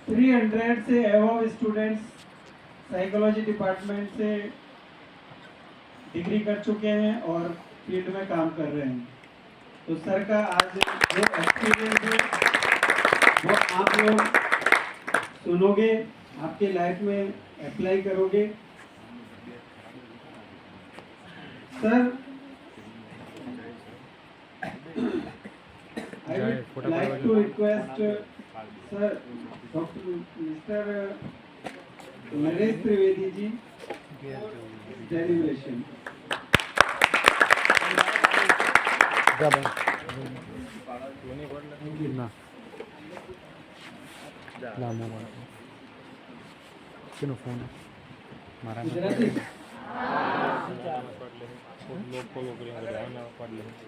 300 से एवं students psychology department से डिग्री कर चुके हैं और फील्ड में काम कर रहे हैं। तो सर का आज जो एक्सपीरियंस है वो आप लोग सुनोगे, आपके लाइफ में अप्लाई करोगे। Sir, I would like to request sir, Dr. Mr. Naresh Trivedi ji for derivation. Phone मारा गुजराती लोग फॉलो करेंगे पढ़ लेंगे।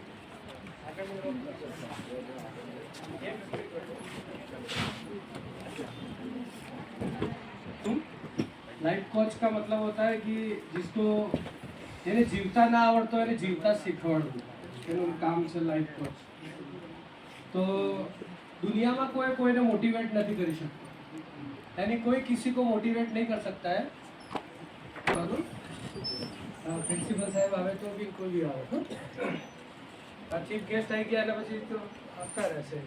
लाइफ कोच का मतलब होता है कि जिसको એને જીવતા ના આવડતો એને જીવતા શીખવાડવું એનું કામ છે લાઈફ કોચ। તો દુનિયામાં કોઈ કોઈને મોટિવેટ નથી કરી શકતો, यानी कोई किसी को मोटिवेट नहीं कर सकता है। प्रिंसिपल साहब आवे तो भी कोई भी आवे तो चीफ गेस्ट आई गया ना પછી તો આપકા રહેશે।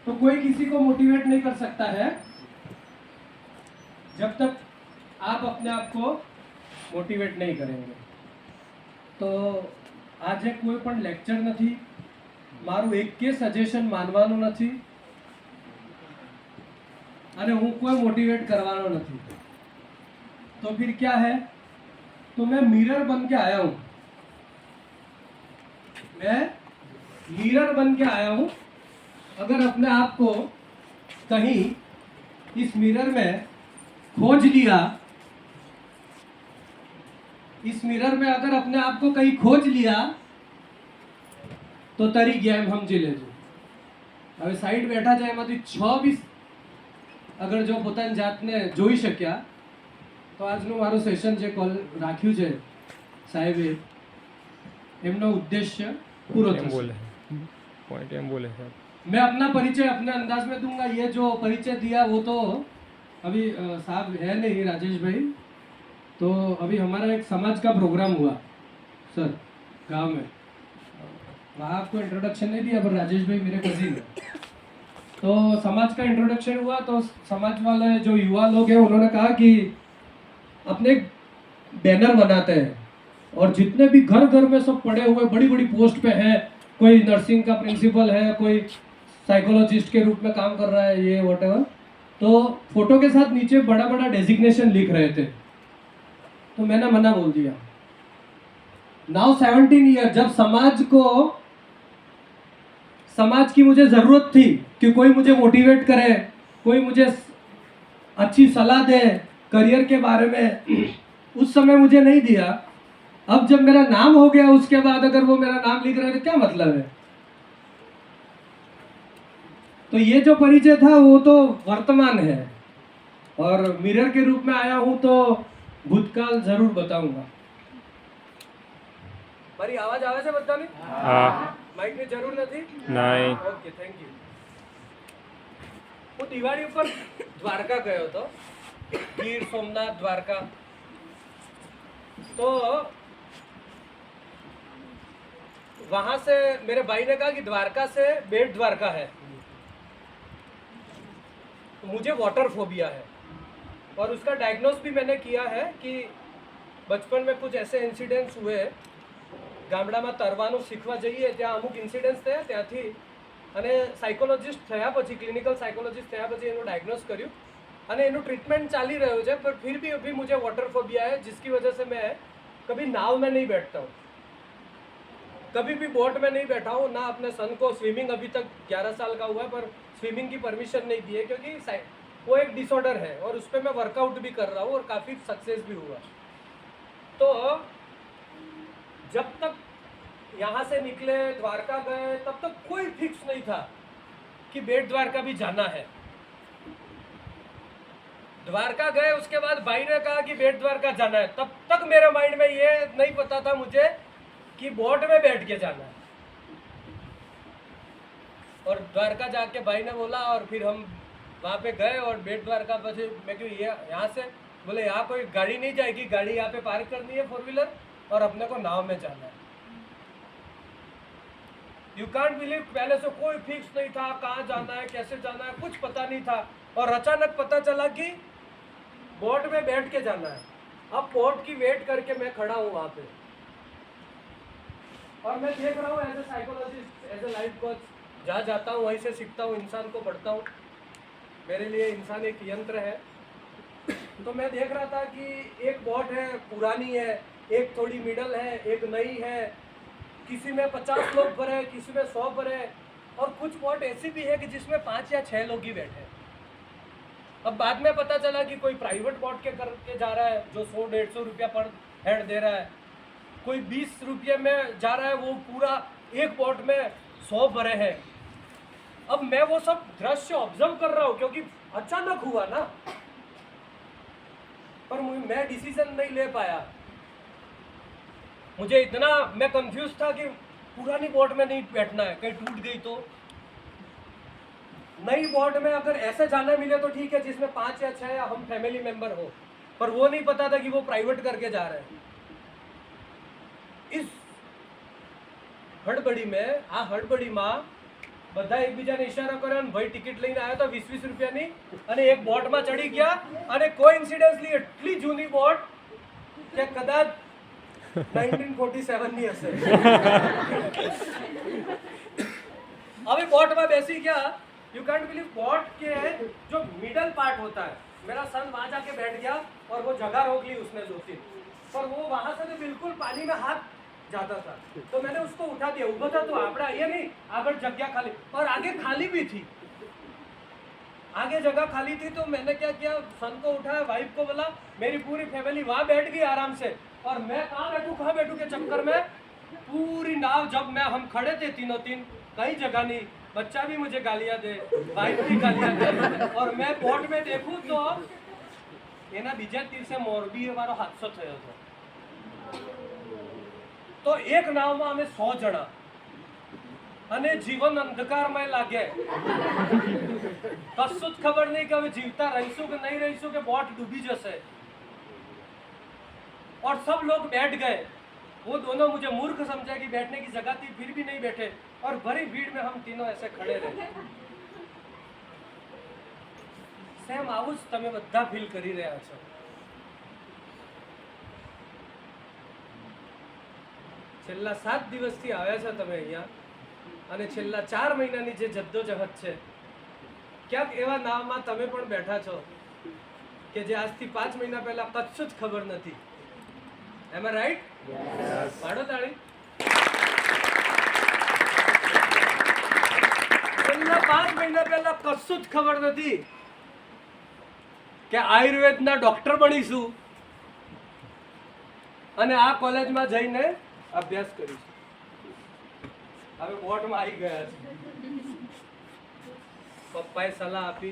तो कोई किसी को मोटिवेट नहीं कर सकता है जब तक आप अपने आप को मोटिवेट नहीं करेंगे। तो આજે કોઈ પણ લેક્ચર નથી, મારું એક કે સજેશન માનવાનું નથી અને હું કોઈ મોટિवेट करवानो नहीं। तो फिर क्या है, तो मैं मिरर बन के आया हूँ, मैं मिरर बन के आया हूँ। अगर अपने आप को कहीं इस मिरर में खोज लिया, इस मिरर में अगर अपने आप को कहीं खोज लिया तो तरी गेम समझी लेजो। હવે સાઈડ બેઠા છે એમાંથી 6 અગર જો પોતાની જાતને જોઈ શક્યા તો આજનું મારું સેશન જે કોલ રાખ્યું છે સાહેબે એમનો ઉદ્દેશ્ય પૂરો થશે। पॉइंट एम बोले सर। मैं अपना परिचय अपने अंदाज में दूंगा। ये जो परिचय दिया वो तो अभी साहब है नहीं, राजेश भाई। तो अभी हमारा एक समाज का प्रोग्राम हुआ सर गांव में, वहाँ आपको इंट्रोडक्शन नहीं दिया पर राजेश भाई मेरे कजिन है। तो समाज का इंट्रोडक्शन हुआ तो समाज वाले जो युवा लोग हैं उन्होंने कहा कि अपने बैनर बनाते हैं और जितने भी घर घर में सब पड़े हुए बड़ी बड़ी पोस्ट पे हैं, कोई नर्सिंग का प्रिंसिपल है, कोई साइकोलॉजिस्ट के रूप में काम कर रहा है, ये व्हाटएवर, तो फोटो के साथ नीचे बड़ा बड़ा डेजिग्नेशन लिख रहे थे। तो मैंने मना बोल दिया। नाउ 17 ईयर, जब समाज की मुझे ज़रूरत थी कि कोई मुझे मोटिवेट करे, कोई मुझे अच्छी सलाह दे करियर के बारे में, उस समय मुझे नहीं दिया। अब जब मेरा नाम हो गया उसके बाद अगर वो मेरा नाम लिख रहे हैं तो क्या मतलब है। तो ये जो परिचय था वो तो वर्तमान है और मिरर के रूप में आया हूँ तो भूतकाल जरूर बताऊंगा। મારી આવાજ આવે છે બધાને? હા। માઈક ની જરૂર નથી? નહીં। Okay, thank you. હું દિવાળી ઉપર દ્વારકા ગયો હતો, ગીર સોમનાથ દ્વારકા। तो वहां से मेरे भाई ने कहा कि द्वारका से बेट द्वारका है। तो मुझे वाटर फोबिया है और उसका डायग्नोस भी मैंने किया है कि बचपन में कुछ ऐसे इंसिडेंट्स हुए, ગામડામાં તરવાનું શીખવા જઈએ ત્યાં અમુક ઇન્સિડન્ટ્સ થયા, ત્યાંથી અને સાયકોલોજિસ્ટ થયા પછી, ક્લિનિકલ સાયકોલોજિસ્ટ થયા પછી એનું ડાયગ્નોસ કર્યું અને એનું ટ્રીટમેન્ટ ચાલી રહ્યું છે। पर फिर भी अभी मुझे वाटर फोबिया है जिसकी वजह से मैं कभी नाव में नहीं बैठता हूँ, कभी भी बोट में नहीं बैठा हूँ ना। अपने सन को स्विमिंग अभी तक 11 साल का हुआ है पर स्विमिंग की परमिशन नहीं दी है क्योंकि वो एक डिसऑर्डर है और उस पर मैं वर्कआउट भी कर रहा हूँ और काफ़ी सक्सेस भी हुआ। तो जब तक यहाँ से निकले द्वारका गए तब तक कोई फिक्स नहीं था कि बेट द्वारका भी जाना है। द्वारका गए उसके बाद भाई ने कहा कि बेट द्वारका जाना है, तब तक मेरे माइंड में ये नहीं पता था मुझे कि बोट में बैठ के जाना है। और द्वारका जाके भाई ने बोला और फिर हम वहाँ पे गए और बेट द्वारका પછી मैं क्यों ये यहाँ से बोले यहाँ कोई गाड़ी नहीं जाएगी, गाड़ी यहाँ पे पार्क करनी है 4 व्हीलर और अपने को नाव में जाना है। यू कांट बिलीव, पहले से कोई फिक्स नहीं था कहाँ जाना है कैसे जाना है, कुछ पता नहीं था और अचानक पता चला कि बोट में बैठ के जाना है। अब बोट की वेट करके मैं खड़ा हूँ वहाँ पे और मैं देख रहा हूँ as a psychologist, as a life coach, जहाँ जाता हूँ वहीं से सीखता हूँ, इंसान को पढ़ता हूँ। मेरे लिए इंसान एक यंत्र है। तो मैं देख रहा था कि एक बोट है पुरानी है, एक थोड़ी मिडल है, एक नई है, किसी में 50 लोग भरे, किसी में 100 भरे और कुछ बोट ऐसी भी है कि जिसमें 5 या 6 लोग ही बैठे हैं। अब बाद में पता चला कि कोई प्राइवेट बोट के करके जा रहा है जो 100-150 रुपया पर हेड दे रहा है, कोई 20 रुपये में जा रहा है, वो पूरा एक बोट में 100 भरे हैं। अब मैं वो सब दृश्य ऑब्जर्व कर रहा हूँ क्योंकि अचानक हुआ ना, पर मैं डिसीजन नहीं ले पाया। मुझे इतना मैं कंफ्यूज था कि पुरानी बोट में नहीं बैठना है, कहीं टूट गई तो। नई बोट में अगर ऐसे जाना मिले तो ठीक है जिसमें 5 या 6 या हम फैमिली मेंबर हो, पर वो नहीं पता था कि वो प्राइवेट करके जा रहे हैं। इस હડબડી में આ હડબડીમાં બધા એકબીજાને ઇશારા કરે અને ભાઈ ટિકિટ લઈને આવ્યો તો 20-20 રૂપિયાની અને એક બોટમાં ચડી ગયા અને કોઇન્સિડન્સલી એટલી જૂની બોટ કે કદાચ 1947 ની હશે। હવે બોટમાં બેસી ગયા, यू कैंट बिलीव, बोट के जो मिडल पार्ट होता है, मेरा सन वहां जाके बैठ गया और वो जगह रोक ली उसने 2-3, पर वो वहां से तो बिल्कुल पानी में हाथ जाता था, तो मैंने उसको उठा दिया। ऊपर था तो आपड़ा ये नहीं आगे जगह खाली, और आगे खाली भी थी, आगे जगह खाली थी। तो मैंने क्या किया, सन को उठाया, वाइफ को बोला, मेरी पूरी फैमिली वहां बैठ गई आराम से और मैं कहाँ बैठू के चक्कर में पूरी नाव, जब मैं हम खड़े थे तीनों तीन, कई जगह नहीं, बच्चा भी मुझे गालियां दे, वाइफ भी गालियां दे, और मैं बोट में देखूं तो एना बीजा तीर से मोरबी हमारो हादसो थयो હતો। तो एक नाव में અમે 100 જણા અને જીવન અંધકારમય લાગે, કશું જ ખબર નહીં કે હવે જીવતા રહીશું કે नहीं रहीશું કે बोट डूबी जैसे। और सब लोग बैठ गए, वो दोनों मुझे मूर्ख समझा कि बैठने की जगह थी फिर भी नहीं बैठे, और भरी भीड़ में हम तीनों ऐसे खड़े रहे। सेम आવું જ તમે બધા ફીલ કરી રહ્યા છો। છેલ્લા 7 દિવસથી આવ્યા છો તમે અહીંયા, અને છેલ્લા 4 મહિનાની જે જદ્દોજહદ છે, ક્યાંક એવા નાવમાં તમે પણ બેઠા છો કે જે આજથી 5 મહિના પહેલા કશું જ ખબર નથી। એમ આઈ રાઈટ? પાડો તાળી। છેલ્લા 5 મહિના પહેલા કશું જ ખબર નથી કે આયુર્વેદના ડોક્ટર બનીશું અને આ કોલેજમાં જઈને અભ્યાસ કરીશું। હવે બોર્ડમાં આવી ગયા છે, પપ્પાએ સલાહ આપી,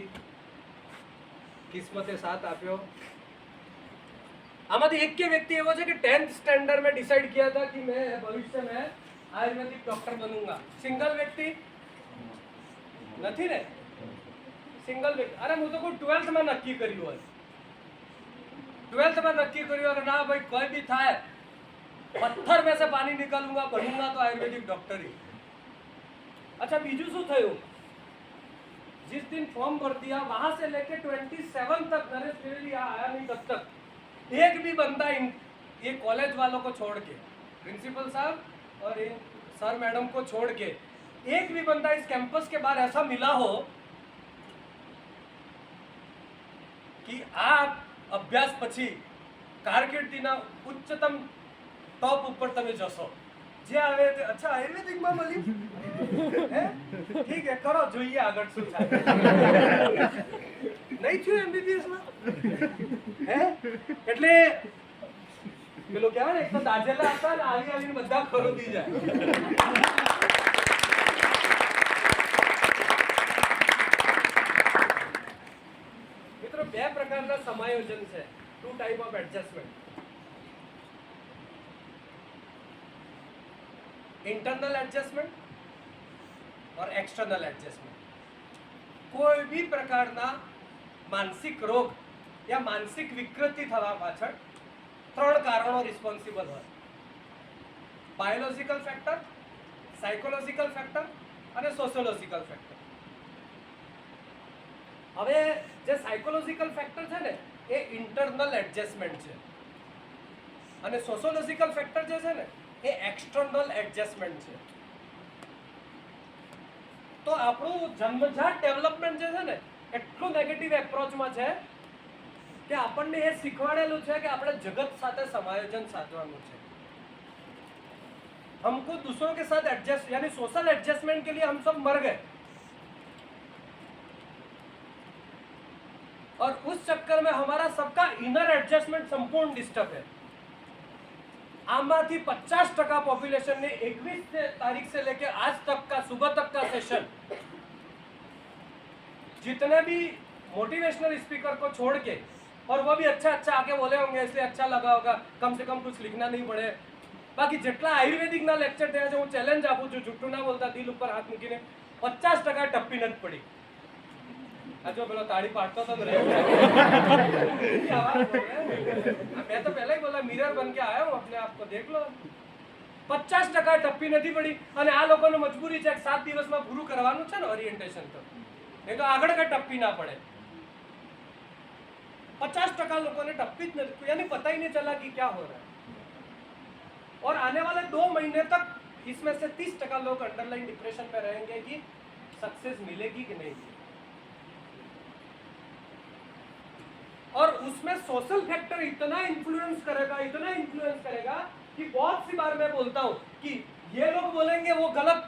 કિસ્મતે સાથ આપ્યો। આમાંથી એક કે વ્યક્તિ એવો છે કે 10th સ્ટેન્ડર્ડ में डिसाइड किया था कि मैं भविष्य में आयुर्वेदिक डॉक्टर बनूंगा। सिंगल व्यक्ति નથી ને, સિંગલ વ્યક્તિ। અરે હું તો કોઈ 12th માં નક્કી કર્યું હોય, 12th માં નક્કી કર્યું કે ના ભાઈ કોઈ भी થાય, पत्थर में से पानी निकालूंगा, बनूंगा तो आयुर्वेदिक डॉक्टर ही। अच्छा बीजू शू थયું, जिस दिन फॉर्म भर दिया वहां से लेके 27 तक नरेश त्रिवेदी आया नहीं, तब तक एक भी बंदा ये कॉलेज वालों को छोड़ के, प्रिंसिपल साहब और इन सर मैडम को छोड़ के, एक भी बंदा इस कैंपस के बाहर ऐसा मिला हो कि आप अभ्यास पछी कारकिर्दीना उच्चतम टॉप ऊपर तमे जशो। जे आवे ते अच्छा आयुर्वेदिक में मળી હે ठीक है, करो જોઈએ આગળ શું થાય। नहीं થયું एमबीबीएस में હે, એટલે પેલો કહેવાય ને, એક તો દાજેલા હતા ને આવી આવીને બધા ખરોદી જાય। મિત્રો બે પ્રકારના સમાયોજન છે, two type of adjustment, internal adjustment और एक्सटर्नल एडजस्टमेंट। કોઈ બી પ્રકારના માનસિક રોગ યા માનસિક વિકૃતિ થવા પાછળ 3 કારણો રિસ્પોન્સિબલ હોય. બાયોલોજિકલ ફેક્ટર, સાયકોલોજિકલ ફેક્ટર અને સોશિયોલોજિકલ ફેક્ટર. હવે જે સાયકોલોજિકલ ફેક્ટર છે ને એ ઇન્ટરનલ એડજસ્ટમેન્ટ છે અને સોશિયોલોજિકલ ફેક્ટર જે છે ને એ એક્સટર્નલ એડજસ્ટમેન્ટ છે. તો આપણું જન્મજાત ડેવલપમેન્ટ જે છે ને એટલું નેગેટિવ એપ્રોચમાં છે કે આપણને એ શીખવાડેલું છે કે આપણે જગત સાથે સમાયોજન સાધવાનું છે. हमको दूसरों के साथ एडजस्ट यानी सोशल एडजस्टमेंट के लिए हम सब मर गए और उस चक्कर में हमारा सबका इनर एडजस्टमेंट संपूर्ण डिस्टर्ब है. आमाथी 50% पॉपुलेशन ने 21 तारीख से लेकर आज तक का सुबह तक का सेशन जितने भी मोटिवेशनल स्पीकर को छोड़ के, और वो भी अच्छा अच्छा आके बोले होंगे इसलिए अच्छा लगा होगा, कम से कम कुछ लिखना नहीं पड़े. बाकी જેટલા આયુર્વેદિક ના લેક્ચર થયા છે હું ચેલેન્જ આપું છું, જુઠ્ઠું ના બોલતા, દિલ ઉપર હાથ મૂકીને 50% ટપ્પી નથી પડી. આ જો પેલો તાળી પાડતો તો રે मैं तो पहले ही बोला मिरर बन के आया हूँ, अपने आप को देख लो. 50% ટપ્પી નથી પડી અને આ લોકોને મજબૂરી છે 7 દિવસમાં પૂરું કરવાનું છે ને ઓરિએન્ટેશન, તો નહીં તો આગળ કઈ ટપ્પી ના પડે. 50% લોકોને ટપ્પી જ નથી, यानी पता ही नहीं चला कि क्या हो रहा है. और आने वाले 2 महीने तक इसमें से 30% लोग अंडरलाइन डिप्रेशन में रहेंगे कि सक्सेस मिलेगी कि नहीं. और उसमें सोशल फैक्टर इतना इन्फ्लुएंस करेगा कि बहुत सी बार मैं बोलता हूं कि ये लोग बोलेंगे वो गलत,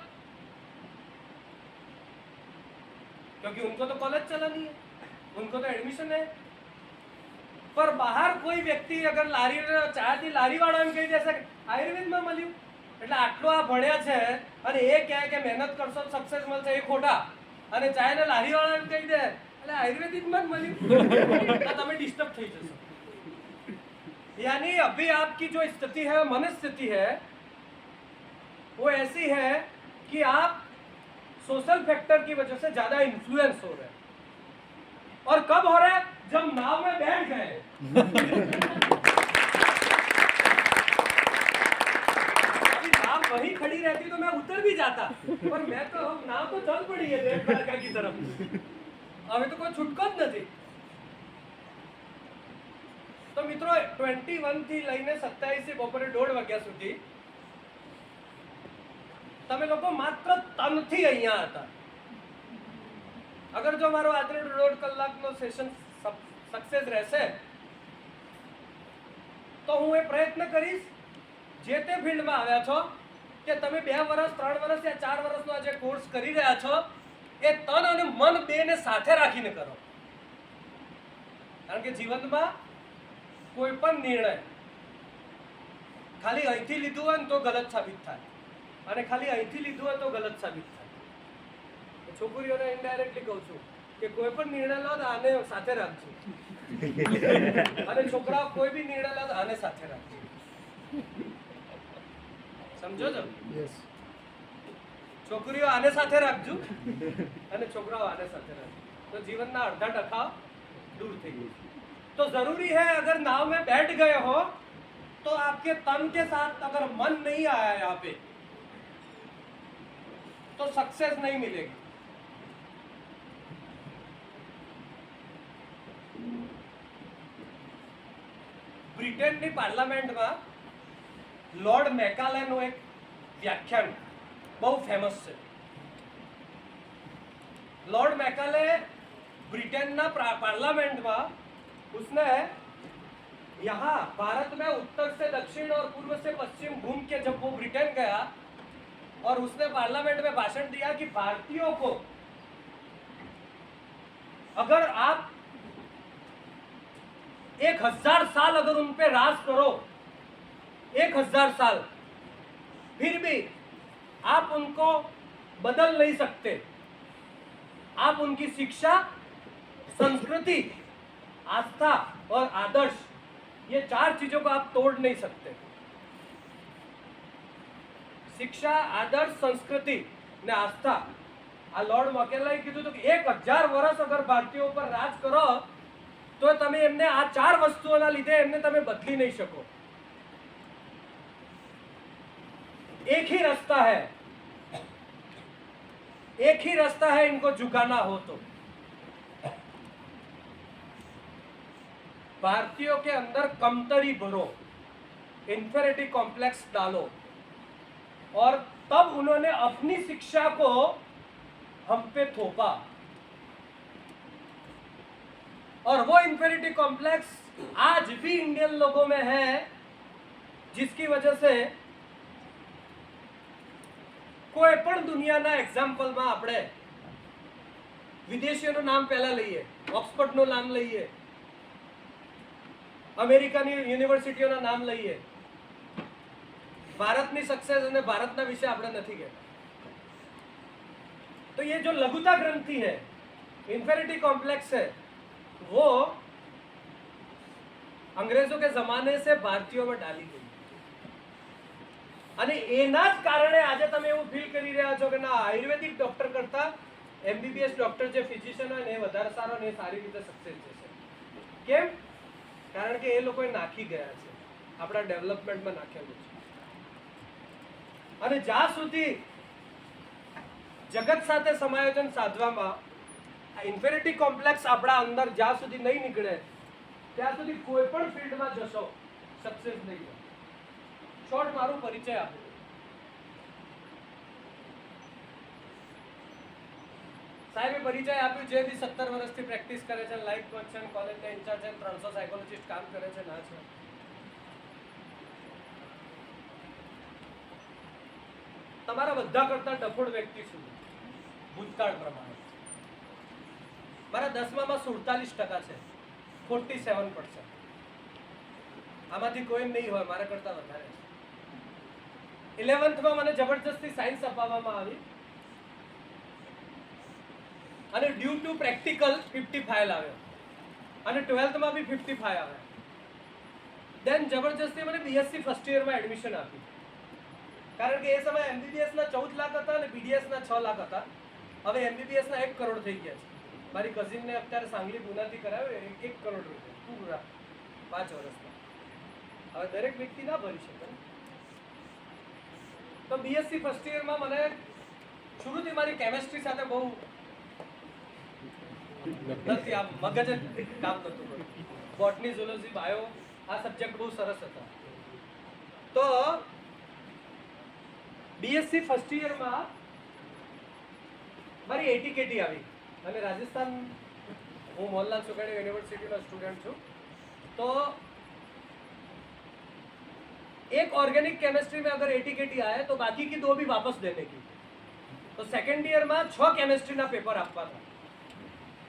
क्योंकि उनको तो कॉलेज चला नहीं है, उनको तो एडमिशन है. पर બહાર કોઈ વ્યક્તિ અગર લારી ચાથી લારીવાળાને કહી દેશે આયુર્વેદમાં મળ્યું એટલે આટલો આ ભણ્યા છે અને એ કહે કે મહેનત કરશો સક્સેસ મળશે, એ ખોટા. અને ચાયને લારીવાળાને કહી દે એટલે આયુર્વેદિકમાં જ મળ્યું તો તમે ડિસ્ટર્બ થઈ જશો. यानी अभी आपकी जो स्थिति है, मनस्थिति है, वो ऐसी है कि आप सोशल फैक्टर की वजह से ज्यादा इन्फ्लुएंस हो रहे हैं. और कब हो रहा है? जब नाव में बैठ गए. अभी नाव वहीं खड़ी रहती तो मैं उतर भी जाता, पर मैं तो नाव तो चल पड़ी है द्वारका की तरफ. अभी तो कोई छुटको જ નથી. તો મિત્રો 21 થી લઈને 27 બપોરે 1:30 વાગ્યા સુધી તમે લોકો માત્ર તનથી અહીંયા હતા. अगर जो मारो आज 1.5 કલાકનો સેશન सक्सेस રહેશે તો હું એ પ્રયત્ન કરીશ જે તે ફિલ્ડમાં આવ્યા છો કે તમે 2 વર્ષ 3 વર્ષ या 4 વર્ષનો આ જે કોર્સ કરી રહ્યા છો એ તન અને મન બેને સાથે રાખીને કરો. કારણ કે જીવનમાં કોઈ પણ નિર્ણય ખાલી અહીંથી લીધું હોય ને તો ગલત સાબિત થાય અને ખાલી અહીંથી લીધું હોય તો ગલત સાબિત થાય. છોકરીઓને ઇનડાયરેક્ટલી કહું છું કે કોઈ પણ નિર્ણય લો તો આને સાથે રાખજો અને છોકરાઓ કોઈ બી નિર્ણય લો તો આને સાથે રાખજો. સમજો છો? છોકરીઓ આને સાથે રાખજો અને છોકરાઓ આને સાથે રાખજો તો જીવનના અડધા ટકા दूर થઈ ગઈ. तो जरूरी है अगर नाव में बैठ गए हो तो आपके तन के साथ अगर मन नहीं आया यहाँ पे तो सक्सेस नहीं मिलेगी. બ્રિટનની પાર્લામેન્ટમાં લોર્ડ મેકાલેનું એક વ્યાખ્યાન બહુ ફેમસ છે. लॉर्ड मैकाले ब्रिटेन पार्लियामेंट में उसने यहाँ भारत में उत्तर से दक्षिण और पूर्व से पश्चिम घूम के जब वो ब्रिटेन गया और उसने पार्लियामेंट में भाषण दिया कि भारतीयों को अगर आप 1000 साल अगर उन पे राज करो 1000 साल फिर भी आप उनको बदल नहीं सकते. आप उनकी शिक्षा, संस्कृति, आस्था और आदर्श ये 4 चीजों को आप तोड़ नहीं सकते. शिक्षा, आदर्श, संस्कृति ने आस्था આ લોર્ડ મકેલાએ કીધું હતું કે 1000 વર્ષ અગર ભારતીયો ઉપર રાજ કરો તો તમે એમને આ 4 વસ્તુઓના લીધે એમને તમે બદલી નહીં શકો. एक ही रास्ता है इनको झुकाना हो तो. भारतीयों के अंदर कमतरी भरो, इंफेरिटी कॉम्प्लेक्स डालो, और तब उन्होंने अपनी शिक्षा को हम पे थोपा, और वो इंफेरिटी कॉम्प्लेक्स आज भी इंडियन लोगों में है, जिसकी वजह से કોઈ પણ દુનિયાના એક્ઝામ્પલમાં આપણે વિદેશીઓનું નામ પહેલા લઈએ, ઓક્સફર્ડનું નામ લઈએ, અમેરિકાની યુનિવર્સિટીઓના નામ લઈએ, ભારતની સક્સેસ અને ભારતના વિશે આપણે નથી કહેતા. तो ये जो लघुता ग्रंथि है, इंफेरिटी कॉम्प्लेक्स है, वो अंग्रेजों के जमाने से भारतीयों में डाली गई. અને એના જ કારણે આજે તમે એવું ફીલ કરી રહ્યા છો કે ના, આયુર્વેદિક ડોક્ટર કરતા એમબીબીએસ ડોક્ટર જે ફિઝિશિયન હોય ને એ વધારે સારો ને એ સારી રીતે સક્સેસ જશે. કેમ? કારણ કે એ લોકોએ નાખી ગયા છે, આપણા ડેવલપમેન્ટમાં નાખેલું છે. અને જ્યાં સુધી જગત સાથે સમાયોજન સાધવામાં આ ઇન્ફેરિટી કોમ્પ્લેક્સ આપણા અંદર જ્યાં સુધી નહીં નીકળે ત્યાં સુધી કોઈ પણ ફિલ્ડમાં જશો સક્સેસ નહીં થાય. શોર્ટ મારું પરિચય આપું. સાહેબે પરિચય આપ્યું, જે બી 17 વર્ષથી પ્રેક્ટિસ કરે છે, લાઈફ કોચ છે, કોલેજના ઇન્ચાર્જ છે, 300 સાયકોલોજીસ્ટ કામ કરે છે, ના છે. તમારા બધા કરતા ડફોડ વ્યક્તિ સુધી ભૂતકાળ પ્રમાણે મારા 10મામાં 47% છે, 47%. આમાંથી કોઈ નહીં હોય મારા કરતા વધારે. 11th માં મને જબરજસ્તી સાયન્સ અપાવવામાં આવી અને ડ્યુ ટુ પ્રેક્ટિકલ 55 લાવ્યો, અને 12th માં બી 55 આવ્યા. દેન જબરજસ્તી મને બીએસસી ફર્સ્ટ યરમાં એડમિશન આપી, કારણ કે એ સમયે એમબીબીએસ ના 14 લાખ હતા અને બીડીએસ ના 6 લાખ હતા. હવે એમબીબીએસ ના 1 કરોડ થઈ ગયા છે. મારી કઝિનને અત્યારે સાંગલી પુનાથી કરાવ્યો, 1 કરોડ રૂપિયા પૂરા 5 વર્ષમાં. હવે દરેક વ્યક્તિ ના ભરી શકે. તો બીએસસી ફર્સ્ટ યરમાં મને શરૂથી મારી કેમેસ્ટ્રી સાથે બહુ નથી, આ મગજ જ કામ નતું કરતું. બોટની, ઝૂલોજી, બાયો આ સબ્જેક્ટ બહુ સરસ હતા. તો બીએસસી ફર્સ્ટ યરમાં મારી 80 કેટી આવી, અને રાજસ્થાન, હું મોહનલાલ સુગાણી યુનિવર્સિટીનો સ્ટુડન્ટ છું. તો एक ऑर्गेनिक केमिस्ट्री में अगर 80 केटी आए तो बाकी की 2 भी वापस देने की. तो सेकेंड ईयर में 6 केमिस्ट्री ना पेपर आपका था.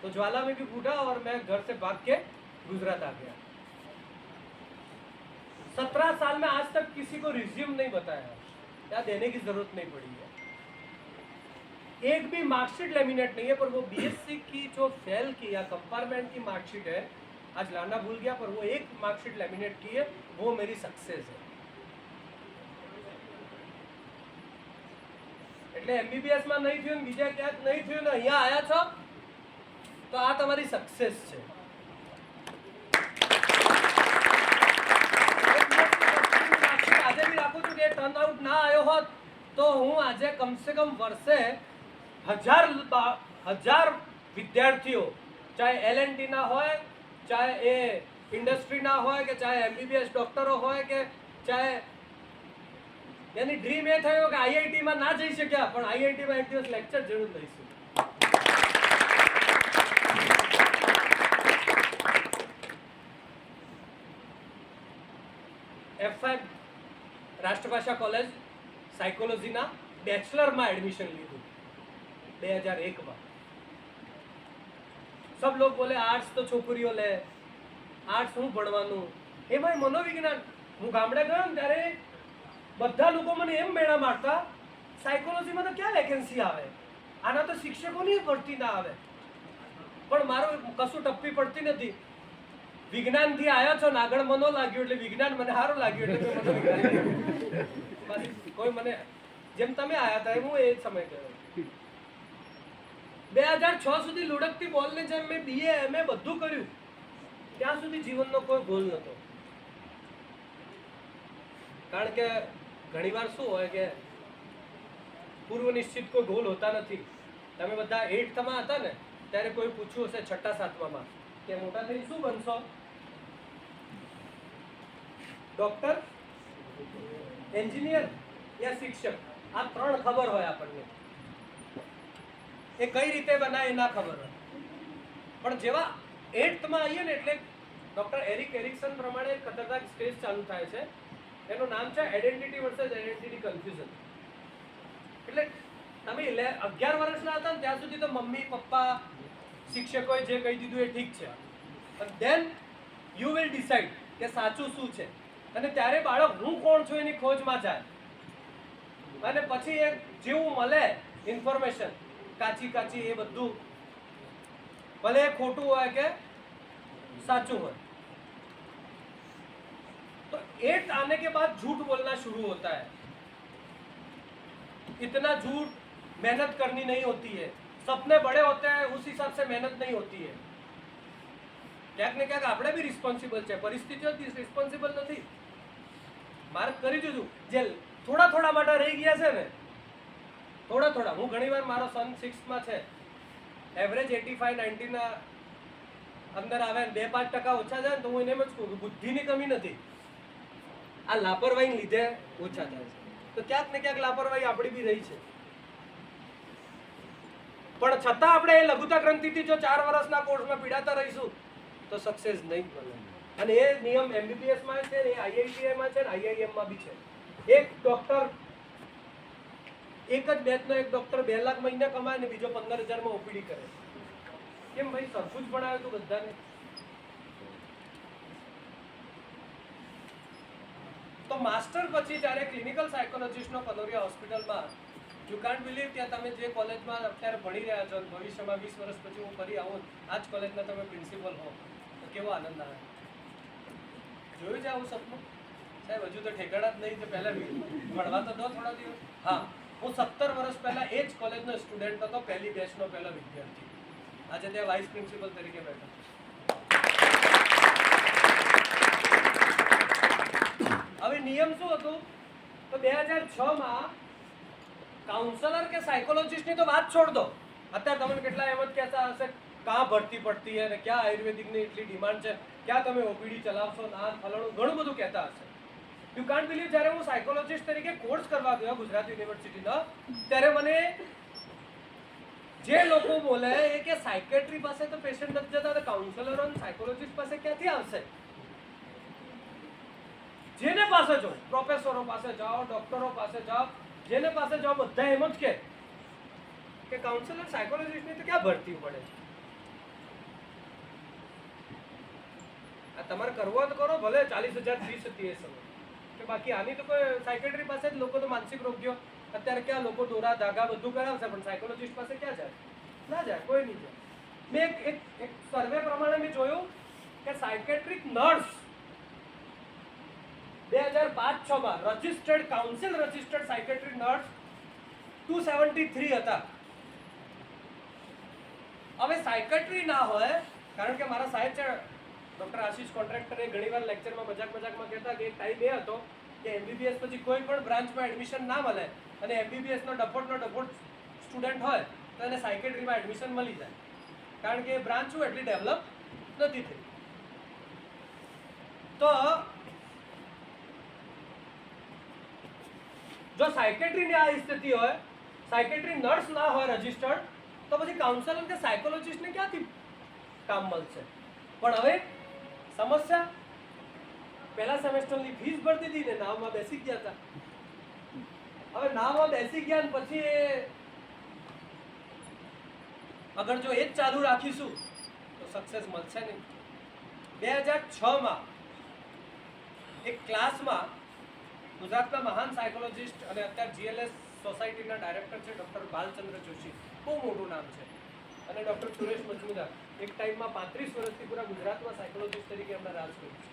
तो ज्वाला में भी फूटा और मैं घर से भाग के गुजरात आ गया. 17 साल में आज तक किसी को रिज्यूम नहीं बताया या देने की जरूरत नहीं पड़ी है. एक भी मार्कशीट लेमिनेट नहीं है, पर वो बीएससी की जो फेल की या कंपार्टमेंट की मार्कशीट है, आज लाना भूल गया, पर वो एक मार्कशीट लेमिनेट की है, वो मेरी सक्सेस है. એટલે એમબીબીએસ માં નહીં થયું, બીજા ક્યાંક નહીં થયું ને અહીંયા આયા છો તો આ તમારી સક્સેસ છે. આજે બી રાખું છું કે ટર્ન આઉટ ના આવ્યો હોત તો હું આજે કમસે કમ વર્ષે 1000 વિદ્યાર્થીઓ, ચાહે L&T ના હોય, ચાહે એ ઇન્ડસ્ટ્રી ના હોય, કે ચાહે એમબીબીએસ ડોક્ટરો હોય, કે ચાહે यानी ड्रीम એ થયો કે આઈઆઈટી માં ના જઈ શક્યા, પણ આઈઆઈટી માં એક દિવસ લેક્ચર જરૂર લઈશું. F5 રાષ્ટ્રભાષા કોલેજ સાયકોલોજીના બેચલરમાં એડમિશન લીધું 2001 માં. सब लोग बोले आर्ट्स तो छोकरीઓ લે, आर्ट्स હું ભણવાનું, એમાં મનોવિજ્ઞાન. હું ગામડે ગયો ને ત્યારે બધા લોકો મને એમ મેળા મારતા, સાયકોલોજીમાં તો ક્યાં વેકેન્સી આવે, આના તો શિક્ષકોની ભરતી ના આવે. પણ મારું કશું ટપ્પી પડતી નથી. વિજ્ઞાનથી આવ્યા છો ને આગળ મનો લાગ્યું એટલે વિજ્ઞાન મને સારું લાગ્યું એટલે કોઈ મને જેમ તમે આવ્યા હતા એમ હું એ સમય ગયો. 2006 સુધી લુડકતી બોલની જેમ મેં BA MA બધું કર્યું, ત્યાં સુધી જીવનનો કોઈ ગોલ નહોતો. કારણ કે ઘણીવાર શું હોય કે પૂર્વ નિશ્ચિત કોઈ ગોલ હોતા નથી. તમે બધા 8th હતા ને ત્યારે કોઈ પૂછ્યું હશે 6ઠા 7મામાં કે મોટા થઈ શું બનશો? ડોક્ટર, એન્જિનિયર યા શિક્ષક, આ 3 ખબર હોય આપણને. એ કઈ રીતે બનાય ના ખબર હોય. પણ જેવા 8thમાં આવીએ ને એટલે ડોક્ટર એરિક એરિક્સન પ્રમાણે એક ખતરનાક સ્ટેજ ચાલુ થાય છે. એનું નામ છે આઈડેન્ટિટી વર્સસ આઈડેન્ટિટી કન્ફ્યુઝન. એટલે તમે 11 વર્ષના હતા ને ત્યાં સુધી તો મમ્મી પપ્પા શિક્ષકોએ જે કહી દીધું એ ઠીક છે, અને દેન યુ વિલ ડિસાઇડ કે સાચું શું છે. અને ત્યારે બાળક હું કોણ છું એની ખોજમાં જાય, અને પછી એ જેવું મળે ઇન્ફોર્મેશન કાચી કાચી એ બધું ભલે એ ખોટું હોય કે સાચું હોય. तो 8th आने के बाद झूठ बोलना शुरू होता है. इतना झूठ मेहनत करनी नहीं होती है. सपने बड़े होते हैं उस हिसाब से मेहनत नहीं होती है. ક્યાંક ને ક્યાંક આપણે બી રિસ્પોન્સિબલ છે, પરિસ્થિતિઓથી રિસ્પોન્સિબલ નથી. માર્ક કરી દીધું જે થોડા થોડા માટે રહી ગયા છે ને, થોડા થોડા. હું ઘણીવાર મારો સન 6માં છે, એવરેજ 85-90 ના અંદર આવે ને 2-5% ઓછા જાય ને તો હું એને એમ જ કહું કે બુદ્ધિની કમી નથી, આ લાપરવાહી લીધે ઓછા થાય છે. તો ક્યાંક ને ક્યાંક લાપરવાહી આપણી બી રહી છે. પણ છતાં આપણે એ લઘુતા ગ્રંથિથી જો 4 વર્ષના કોર્સમાં પીડાતા રહીશું તો સક્સેસ નહીં મળે. અને એ નિયમ MBBS માં છે, એ IITI માં છે, ને IIM માં બી છે. એક ડોક્ટર એક જ બેચનો એક ડોક્ટર 2 લાખ મહિને કમાય ને બીજો 15,000 માં OPD કરે. કેમ ભાઈ? સરખું જ ભણાવ્યું હતું બધાને. તો માસ્ટર પછી જ્યારે ક્લિનિકલ સાયકોલોજીસ્ટનો કનોરિયા હોસ્પિટલમાં, યુ કાન્ટ બિલીવ કે તમે જે કોલેજમાં અત્યારે ભણી રહ્યા છો, ભવિષ્યમાં 20 વર્ષ પછી હું ફરી આવું આ જ કોલેજના તમે પ્રિન્સિપલ હો તો કેવો આનંદ આવે. જોયું છે આવું સપનું? સાહેબ હજુ તો ઠેકાણા જ નહીં, તો પહેલા ભણવા તો દો થોડા દિવસ. હા, હું 17 વર્ષ પહેલા એ જ કોલેજનો સ્ટુડન્ટ હતો, પહેલી બેચનો પહેલો વિદ્યાર્થી. આજે ત્યાં વાઇસ પ્રિન્સિપલ તરીકે બેઠા. હવે નિયમ શું હતું? તો 2006માં કાઉન્સલર કે સાયકોલોજીસ્ટની તો વાત છોડ દો. અત્યારે તમને કેટલા એમ જ કહેતા હશે ક્યાં ભરતી પડતી है ને ક્યાં આયુર્વેદિકની એટલી ડિમાન્ડ છે, ક્યાં તમે OPD ચલાવશો, ના ફલાણું ઘણું બધું કહેતા હશે. યુ કાન્ટ બિલીવ જ્યારે હું સાયકોલોજીસ્ટ તરીકે કોર્સ કરવા ગયો ગુજરાત યુનિવર્સિટીનો, ત્યારે મને જે લોકો બોલે એ કે સાયકેટ્રી પાસે તો પેશન્ટ નથી જતા, તો કાઉન્સલરો અને સાયકોલોજીસ્ટ પાસે ક્યાંથી આવશે? જેને પાસે જાઓ, પ્રોફેસરો પાસે જાઓ, ડોક્ટરો પાસે જાઓ, જેને પાસે જાઓ બધા એમ જ કે કાઉન્સલર સાયકોલોજીસ્ટની તો ક્યાં ભરતી પડે છે. આ તમારે કરવો તો કરો, ભલે 40,000 ફીસ હતી એ સમય, કે બાકી આની તો કોઈ સાયકેટ્રી પાસે જ લોકો તો માનસિક રોગીઓ અત્યારે ક્યાં લોકો દોરા ધાગા બધું કરાવશે, પણ સાયકોલોજીસ્ટ પાસે ક્યાં જાય? ના જાય, કોઈ નહીં જાય. મેં એક સર્વે પ્રમાણે મેં જોયું કે સાયકેટ્રિક નર્સ 2005-06માં registered council registered psychiatric nurse 273 હતા. હવે સાયકેટ્રી ના હોય, કારણ કે મારા સાહેબ છે ડોક્ટર આશીષ કોન્ટ્રાક્ટર, એ ઘણીવાર લેક્ચરમાં મજાકમાં કહેતા કે એક ટાઈમ એ હતો કે MBBS પછી કોઈ પણ બ્રાન્ચમાં એડમિશન ના મળે અને MBBS નો ડફોટ સ્ટુડન્ટ હોય તો એને સાયકેટ્રીમાં એડમિશન મળી જાય, કારણ કે એ બ્રાન્ચ શું એટલી ડેવલપ નથી થઈ. તો જો સાયકેટ્રીની આ સ્થિતિ હોય, સાયકેટ્રી નર્સ ના હોય રજિસ્ટર્ડ, તો પછી કાઉન્સલર કે સાયકોલોજીસ્ટને ક્યાંથી કામ મળશે? પણ હવે સમસ્યા, પહેલા સેમેસ્ટરની ફીસ ભરતી હતી ને નાવમાં બેસી ગયા હતા. હવે નાવમાં બેસી ગયા ને પછી અગર જો એ જ ચાલુ રાખીશું તો સક્સેસ મળશે નહીં. 2006માં એક ક્લાસમાં ગુજરાતના મહાન સાયકોલોજીસ્ટ અને અત્યારે GLS સોસાયટીના ડાયરેક્ટર છે ડૉક્ટર બાલચંદ્ર જોશી, બહુ મોટું નામ છે, અને ડૉક્ટર સુરેશ મજમુદાર, એક ટાઈમમાં 35 વર્ષથી પૂરા ગુજરાતમાં સાયકોલોજીસ્ટ તરીકે એમના રાજ કર્યું છે,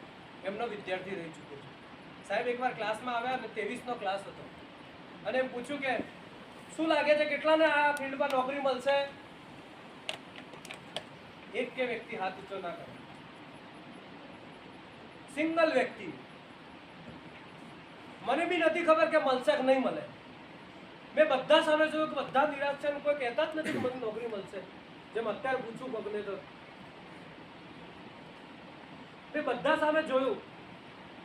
એમનો વિદ્યાર્થી રહી ચૂક્યો છે. સાહેબ એકવાર ક્લાસમાં આવ્યા અને 23નો ક્લાસ હતો, અને એમ પૂછ્યું કે શું લાગે છે કેટલાને આ ફિલ્ડમાં નોકરી મળશે? એક કે વ્યક્તિ હાથ ઊંચો ના કરે, સિંગલ વ્યક્તિ. મને બી નથી ખબર કે મળશે કે નહીં મળે. મેં બધા સામે જોયું કે બધા નિરાશ છે, કોઈ કહેતા જ નથી કે મને નોકરી મળશે. જેમ અત્યારે પૂછું કોકને તો મેં બધા સામે જોયું,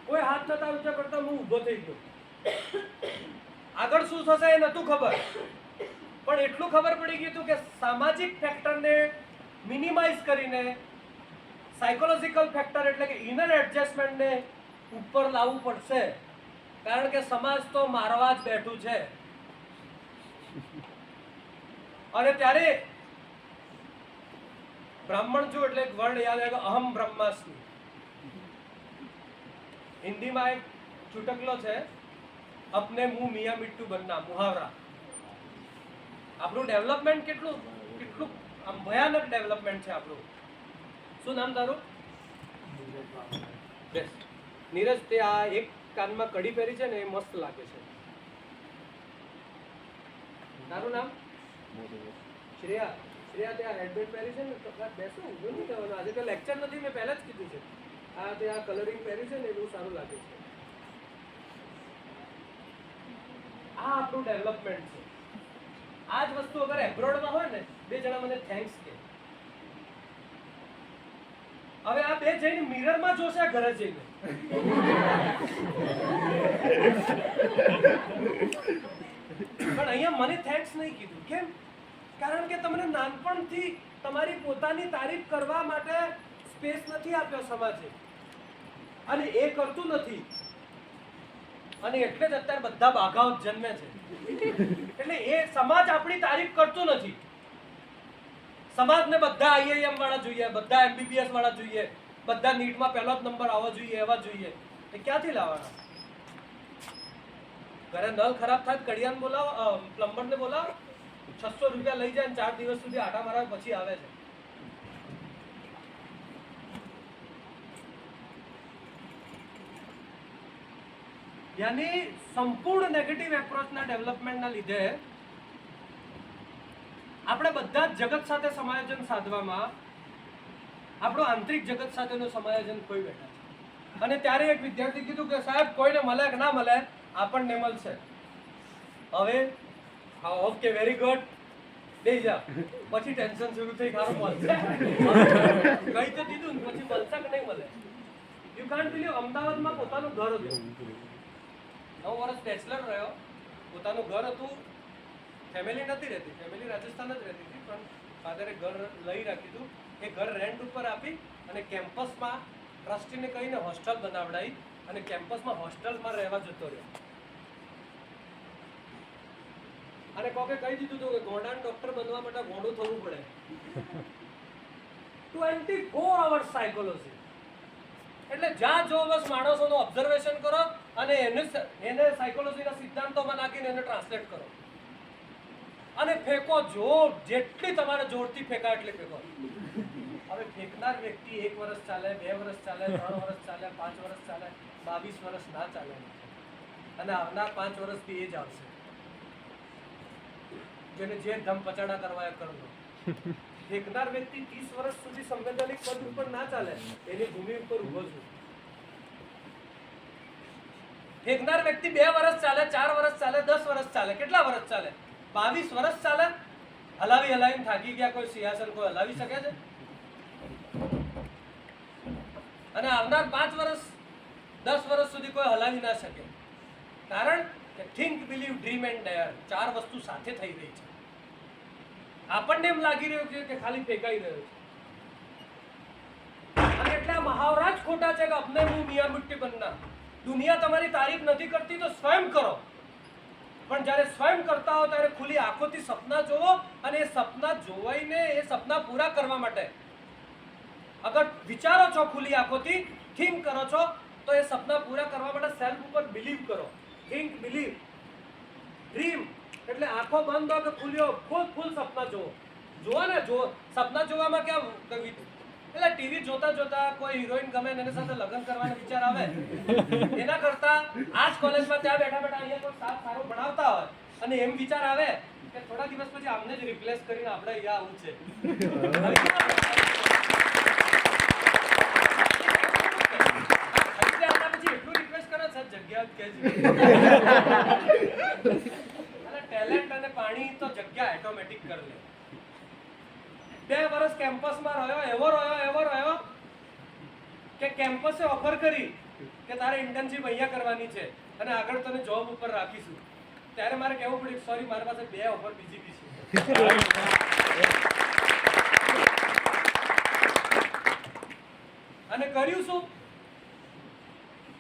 કોઈ હાથ નતા ઊંચા કરતા, હું ઊભો થઈ ગયો. આગળ શું થશે એ નતું ખબર, પણ એટલું ખબર પડી ગયું હતું કે સામાજિક ફેક્ટરને મિનિમાઇઝ કરીને સાયકોલોજીકલ ફેક્ટર એટલે કે ઇનર એડજસ્ટમેન્ટને ઉપર લાવવું પડશે, કારણ કે સમાજ તો મારવા જ બેઠું છે. અને ત્યારે બ્રાહ્મણ છું એટલે એક વર્ડ યાદ આવે, અહમ બ્રહ્માસ્મિ. હિન્દીમાં એક ચુટકલો છે, અપને મુંહ મિયા મિટ્ટુ બનના, મુહાવરા. આપણું ડેવલપમેન્ટ કેટલું કેટલું આમ ભયાનક ડેવલપમેન્ટ છે આપણું. શું નામ તારું? બેસ. નીરજ, તે આ એક કાનમાં કડી પહેરી છે ને એ મસ્ત લાગે છે. તારું નામ? શ્રેયા. શ્રેયા, તે આ હેડબેન્ડ પહેરી છે ને તો બેસો, ઊભું નહીં થવાનું. આજે તો લેક્ચર નથી, મેં પહેલા જ કીધું છે. આ તે આ કલરિંગ પહેરી છે ને એ બહુ સારું લાગે છે. આ આપણું ડેવલપમેન્ટ છે. આ જ વસ્તુ અગર એબ્રોડમાં હોય ને, બે જણા મને થેન્ક્સ કે. હવે આ બે જઈને મિરરમાં જોશે ઘરે જઈને. પણ અહીંયા મને થેન્ક્સ નહીં કીધું. કેમ? કારણ કે તમને નાનપણથી તમારી પોતાની તારીફ કરવા માટે સ્પેસ નથી આપ્યો સમાજે, અને એ કરતું નથી. અને એટલે જ અત્યારે બધા બાઘાઓ જન્મે છે. એટલે એ સમાજ આપણી તારીફ કરતું નથી. સમાજને બધા આઈઆઈએમ વાળા જોઈએ, બધા એમબીબીએસ વાળા જોઈએ, બધા નીટમાં પહેલો જ નંબર આવવો જોઈએ, એવા જોઈએ. એ ક્યાંથી લાવવાના? ઘરે નળ ખરાબ થાય કડિયાને બોલાવો, પ્લમ્બરને બોલાવો, 600 રૂપિયા લઈ જાય, 4 દિવસ સુધી આટા મારા પછી આવે છે. યાની સંપૂર્ણ નેગેટિવ એપ્રોચના ડેવલપમેન્ટના લીધે આપણે બધા જ જગત સાથે સમાયોજન સાધવામાં આપણું આંતરિક જગત સાથેનું સમાયોજન ખોઈ બેઠા છે. અને ત્યારે એક વિદ્યાર્થી કીધું કે સાહેબ કોઈને મળે કે ના મળે, આપણને મળશે. હવે હા, ઓકે, વેરી ગુડ, દઈ જા. પછી ટેન્શન શરૂ થઈ, ખારું મળશે. કઈ તો દીધું ને પછી મળશે કે નહીં મળે. યુ કાન્ટ બિલીવ, અમદાવાદમાં પોતાનું ઘર હતું, 9 વર્ષ બેચલર રહ્યો, પોતાનું ઘર હતું. ફેમિલી નથી રહેતી, ફેમિલી રાજસ્થાન જ રહેતી હતી, પણ ફાધરે ઘર લઈ રાખ્યું હતું. એ ઘર રેન્ટ ઉપર આપી અને કેમ્પસમાં ટ્રસ્ટીને કહીને હોસ્ટેલ બનાવડાવી અને કેમ્પસમાં હોસ્ટેલમાં રહેવા જતો રહ્યો. અને કોકે કહી દીધું હતું કે ગોંડાન ડોક્ટર બનવા માટે ગોંડું થવું પડે. 24 hours સાયકોલોજી. એટલે જ્યાં જો બસ માણસોનું ઓબ્ઝર્વેશન કરો અને એને સાયકોલોજીના સિદ્ધાંતોમાં નાખીને એને ટ્રાન્સલેટ કરો અને ફેંકો. જેટલી તમારે જોરથી ફેંકા એટલી ફેંકો. હવે ફેંકનાર વ્યક્તિ 1 વર્ષ ચાલે, 2 વર્ષ ચાલે, 3 વર્ષ ચાલે, 5 વર્ષ ચાલે, 22 વર્ષ ના ચાલે. અને આવનાર 5 વર્ષથી એ જ આવશે જેને જે ધમ પચાડા કરવા એ કરવો. ફેંકનાર વ્યક્તિ 30 વર્ષ સુધી સંવૈધાનિક પદ ઉપર ના ચાલે, એની ભૂમિ ઉપર ઉભો છું. ફેંકનાર વ્યક્તિ 2 વર્ષ ચાલે, 4 વર્ષ ચાલે, 10 વર્ષ ચાલે, કેટલા વર્ષ ચાલે? 22 વર્ષ ચાલે. હલાવી હલાવીને થાકી ગયા. કોઈ સિંહાસન કોઈ હલાવી શકે છે? અને આવનાર 5 વર્ષ 10 વર્ષ સુધી કોઈ હલાવી ના શકે. કારણ કે થિંક, બિલીવ, ડ્રીમ એન્ડ ડેર 4 વસ્તુ સાથે થઈ રહી છે. આપણને એમ લાગી રહ્યું છે કે ખાલી ફેંકાઈ રહ્યો છે. અને એટલે આ મહાવરા જ ખોટા છે કે અપને મુંહ મિયા મિટ્ટી બનના. દુનિયા તમારી તારીફ નથી કરતી તો સ્વયં કરો. પણ જ્યારે સ્વયં કરતા હો ત્યારે ખુલ્લી આંખોથી સપના જોવો, અને એ સપના જોવાઈને એ સપના પૂરા કરવા માટે અગર વિચારો છો, ખુલ્લી આંખોથી થિંક કરો છો, તો એ સપના પૂરા કરવા માટે સેલ્ફ ઉપર બિલીવ કરો. Think, believe, dream. એટલે આંખો બંધ હો કે ખુલ્યો, ફૂલ સપના જોવો. જુઓ ને, જુઓ. સપના જોવામાં ક્યાં, એટલે ટીવી જોતા જોતા કોઈ હિરોઈન ગમે એની સાથે લગ્ન કરવાનો વિચાર આવે, એના કરતા આ જ કોલેજમાં ત્યાં બેઠા બેઠા અહીંયા કોઈ સ્ટાફ સારો ભણાવતા હોય અને એમ વિચાર આવે કે થોડા દિવસ પછી આમને જ રિપ્લેસ કરીને આપણે અહીંયા આવું છે. અને ટેલેન્ટ અને પાણી તો જગ્યા ઓટોમેટિક કરી લે. 2 વર્ષ કેમ્પસમાં એવો રહ્યો કે કેમ્પસે ઓફર કરી કે તારે ઇન્ટર્નશિપ અહીંયા કરવાની છે અને આગળ તને જોબ ઉપર રાખીશું. ત્યારે મારે કહેવું પડ્યું સોરી મારી પાસે 2 ઓફર બીજી બી છે. અને કર્યું શું?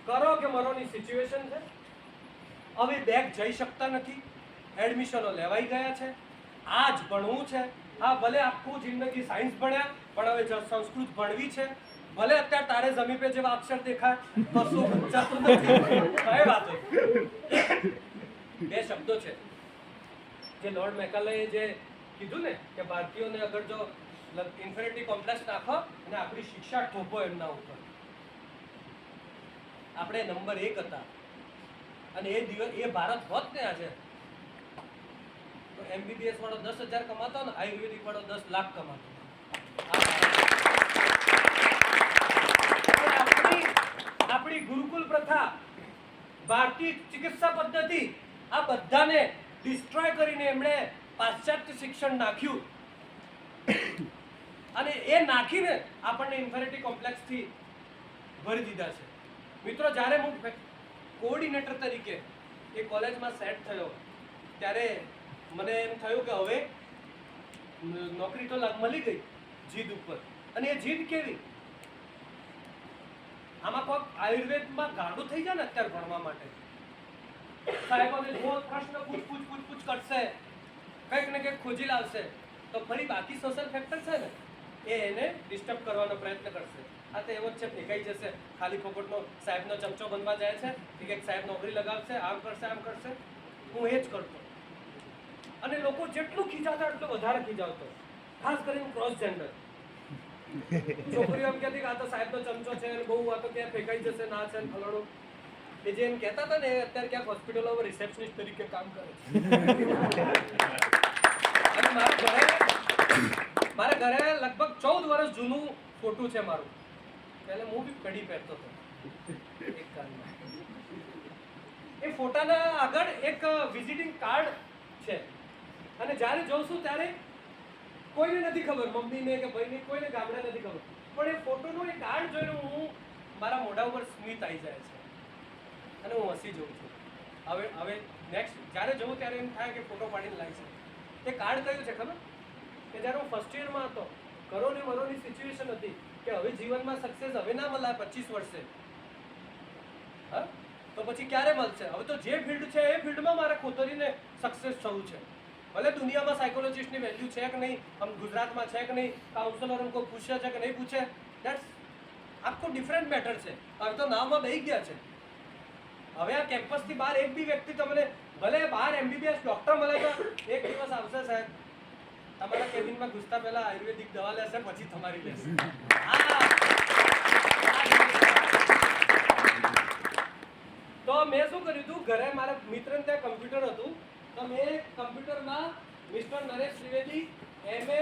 કરો કે મરોની સિચ્યુએશન છે. હવે બેક જઈ શકતા નથી, એડમિશનો લેવાઈ ગયા છે, આ જ ભણવું છે. હા ભલે આખું જિંદગી સાયન્સ ભણ્યા પણ હવે સંસ્કૃત ભણવી છે. ભલે અત્યારે તારે જમી પે જેવા અક્ષર દેખાય તો શું સમજાતું નથી. કઈ વાતો 2 શબ્દો છે જે લોર્ડ મેકાલેએ જે કીધું ને કે ભારતીયોને અગર જો ઇન્ફિનિટી કોમ્પ્લેક્સ નાખો અને આપણી શિક્ષા ઠોપો એમના ઉપર. આપણે નંબર 1 હતા અને એ ભારત હોત ને આજે તો MBBS વાળો 10,000 કમાતો ને આયુર્વેદિક વાળો 10 લાખ કમાતો. આપણી ગુરુકુલ પ્રથા, ભારતીય ચિકિત્સા પદ્ધતિ આ બધાને ડિસ્ટ્રોય કરીને એમણે પાશ્ચાત્ય શિક્ષણ નાખ્યું અને એ નાખીને આપણને ઇન્ફિનિટી કોમ્પ્લેક્સથી ભરી દીધા છે. મિત્રો જ્યારે હું કોઓર્ડિનેટર તરીકે એ કોલેજમાં સેટ થયો ત્યારે મને એમ થયું કે હવે નોકરી તો મળી ગઈ જીદ ઉપર. અને એ જીદ કેવી? આમાં કોઈક આયુર્વેદમાં ગાડું થઈ જાય ને અત્યારે ભણવા માટે સાહેબોને જો પ્રશ્ન પૂછ કરશે, કંઈક ને કંઈક ખોજી લાવશે તો ફરી બાકી સોશિયલ ફેક્ટર છે ને એ એને ડિસ્ટર્બ કરવાનો પ્રયત્ન કરશે. આ તો એવો જ છે, ફેંકાઈ જશે ખાલી ફોકટનો સાહેબનો ચમચો બનવા જાય છે કે સાહેબ નોકરી લગાવશે, આમ કરશે. હું એ જ કરતો અને લોકો જેટલું ખીજાતા એટલું વધારે ખીજાવતો, ખાસ કરીને ક્રોસ જેન્ડર છોકરીઓ એમ કહેતી કે આ તો સાહેબનો ચમચો છે અને બહુ આ તો ક્યાં ફેંકાઈ જશે ના છે ફલાણું. એ જે એમ કહેતા હતા ને અત્યારે ક્યાંક હોસ્પિટલોમાં રિસેપ્શનિસ્ટ તરીકે કામ કરે છે. અને મારા ઘરે લગભગ 14 વર્ષ જૂનું ફોટું છે મારું. પહેલા હું બી કડી પહેરતો હતો એક કાળમાં. એ ફોટાના આગળ એક વિઝિટિંગ કાર્ડ છે અને જ્યારે જોઉં છું ત્યારે કોઈને નથી ખબર, મમ્મીને કે ભાઈને કોઈને ગામડે નથી ખબર, પણ એ ફોટોનું એ કાર્ડ જોઈને હું મારા મોઢા ઉપર સ્મિત આવી જાય છે અને હું હસી જઉં છું. હવે નેક્સ્ટ જ્યારે જોઉં ત્યારે એમ થાય કે ફોટો પાડીને લાવી છે. એ કાર્ડ કયું છે ખબર? કે જ્યારે હું ફર્સ્ટ યરમાં હતો, કરોને મરોની સિચ્યુએશન હતી કે હવે જીવનમાં સક્સેસ હવે ના મળે 25 વર્ષે, હા તો પછી ક્યારે મળશે? હવે તો જે ફિલ્ડ છે એ ફિલ્ડમાં મારે ખોતરીને સક્સેસ થવું છે. ભલે દુનિયામાં સાયકોલોજીસ્ટની વેલ્યુ છે કે નહીં, આમ ગુજરાતમાં છે કે નહીં, કાઉન્સલર કોઈ પૂછે છે કે નહીં પૂછે, દેટ્સ આખું ડિફરન્ટ મેટર છે. હવે તો નામમાં બેસી ગયા છે. હવે આ કેમ્પસથી બહાર એક બી વ્યક્તિ તમને ભલે બહાર MBBS ડોક્ટર મળે તો એક દિવસ આવશે સાહેબ તમારા કેબિનમાં ઘૂસતા પહેલા આયુર્વેદિક દવા લેશે પછી તમારી લેશે. તો મેં શું કર્યું હતું, ઘરે મારા મિત્રને ત્યાં કમ્પ્યુટર હતું તો મેં કમ્પ્યુટરમાં mister Naresh Trivedi MA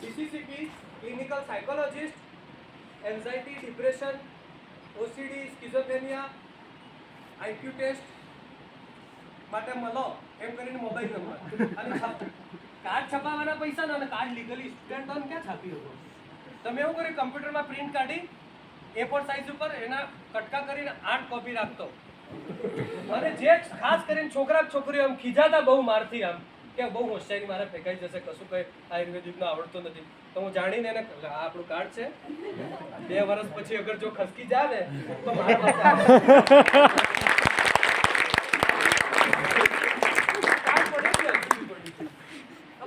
DCCP clinical psychologist, anxiety, depression, OCD, schizophrenia, IQ test માટે મળો એમ કરીને મોબાઈલ નંબર અને કાર્ડ છપાવવાના પૈસા ને અને કાર્ડ લીગલી સ્ટુડન્ટ ઓન ક્યાં છાપી હતો. તમે એવું કર્યું કમ્પ્યુટરમાં પ્રિન્ટ કાઢી A4 સાઇઝ ઉપર એના કટકા કરીને 8 કોપી રાખતો અને જે ખાસ કરીને છોકરા છોકરીઓ એમ ખીજાતા બહુ મારથી આમ કે બહુ હોશિયારી મારે ફેંકાઈ જશે, કશું કંઈ આયુર્વેદિકનું આવડતું નથી. તો હું જાણીને એને આ આપણું કાર્ડ છે 2 વર્ષ પછી અગર જો ખસકી જાય ને તો મારા પાસે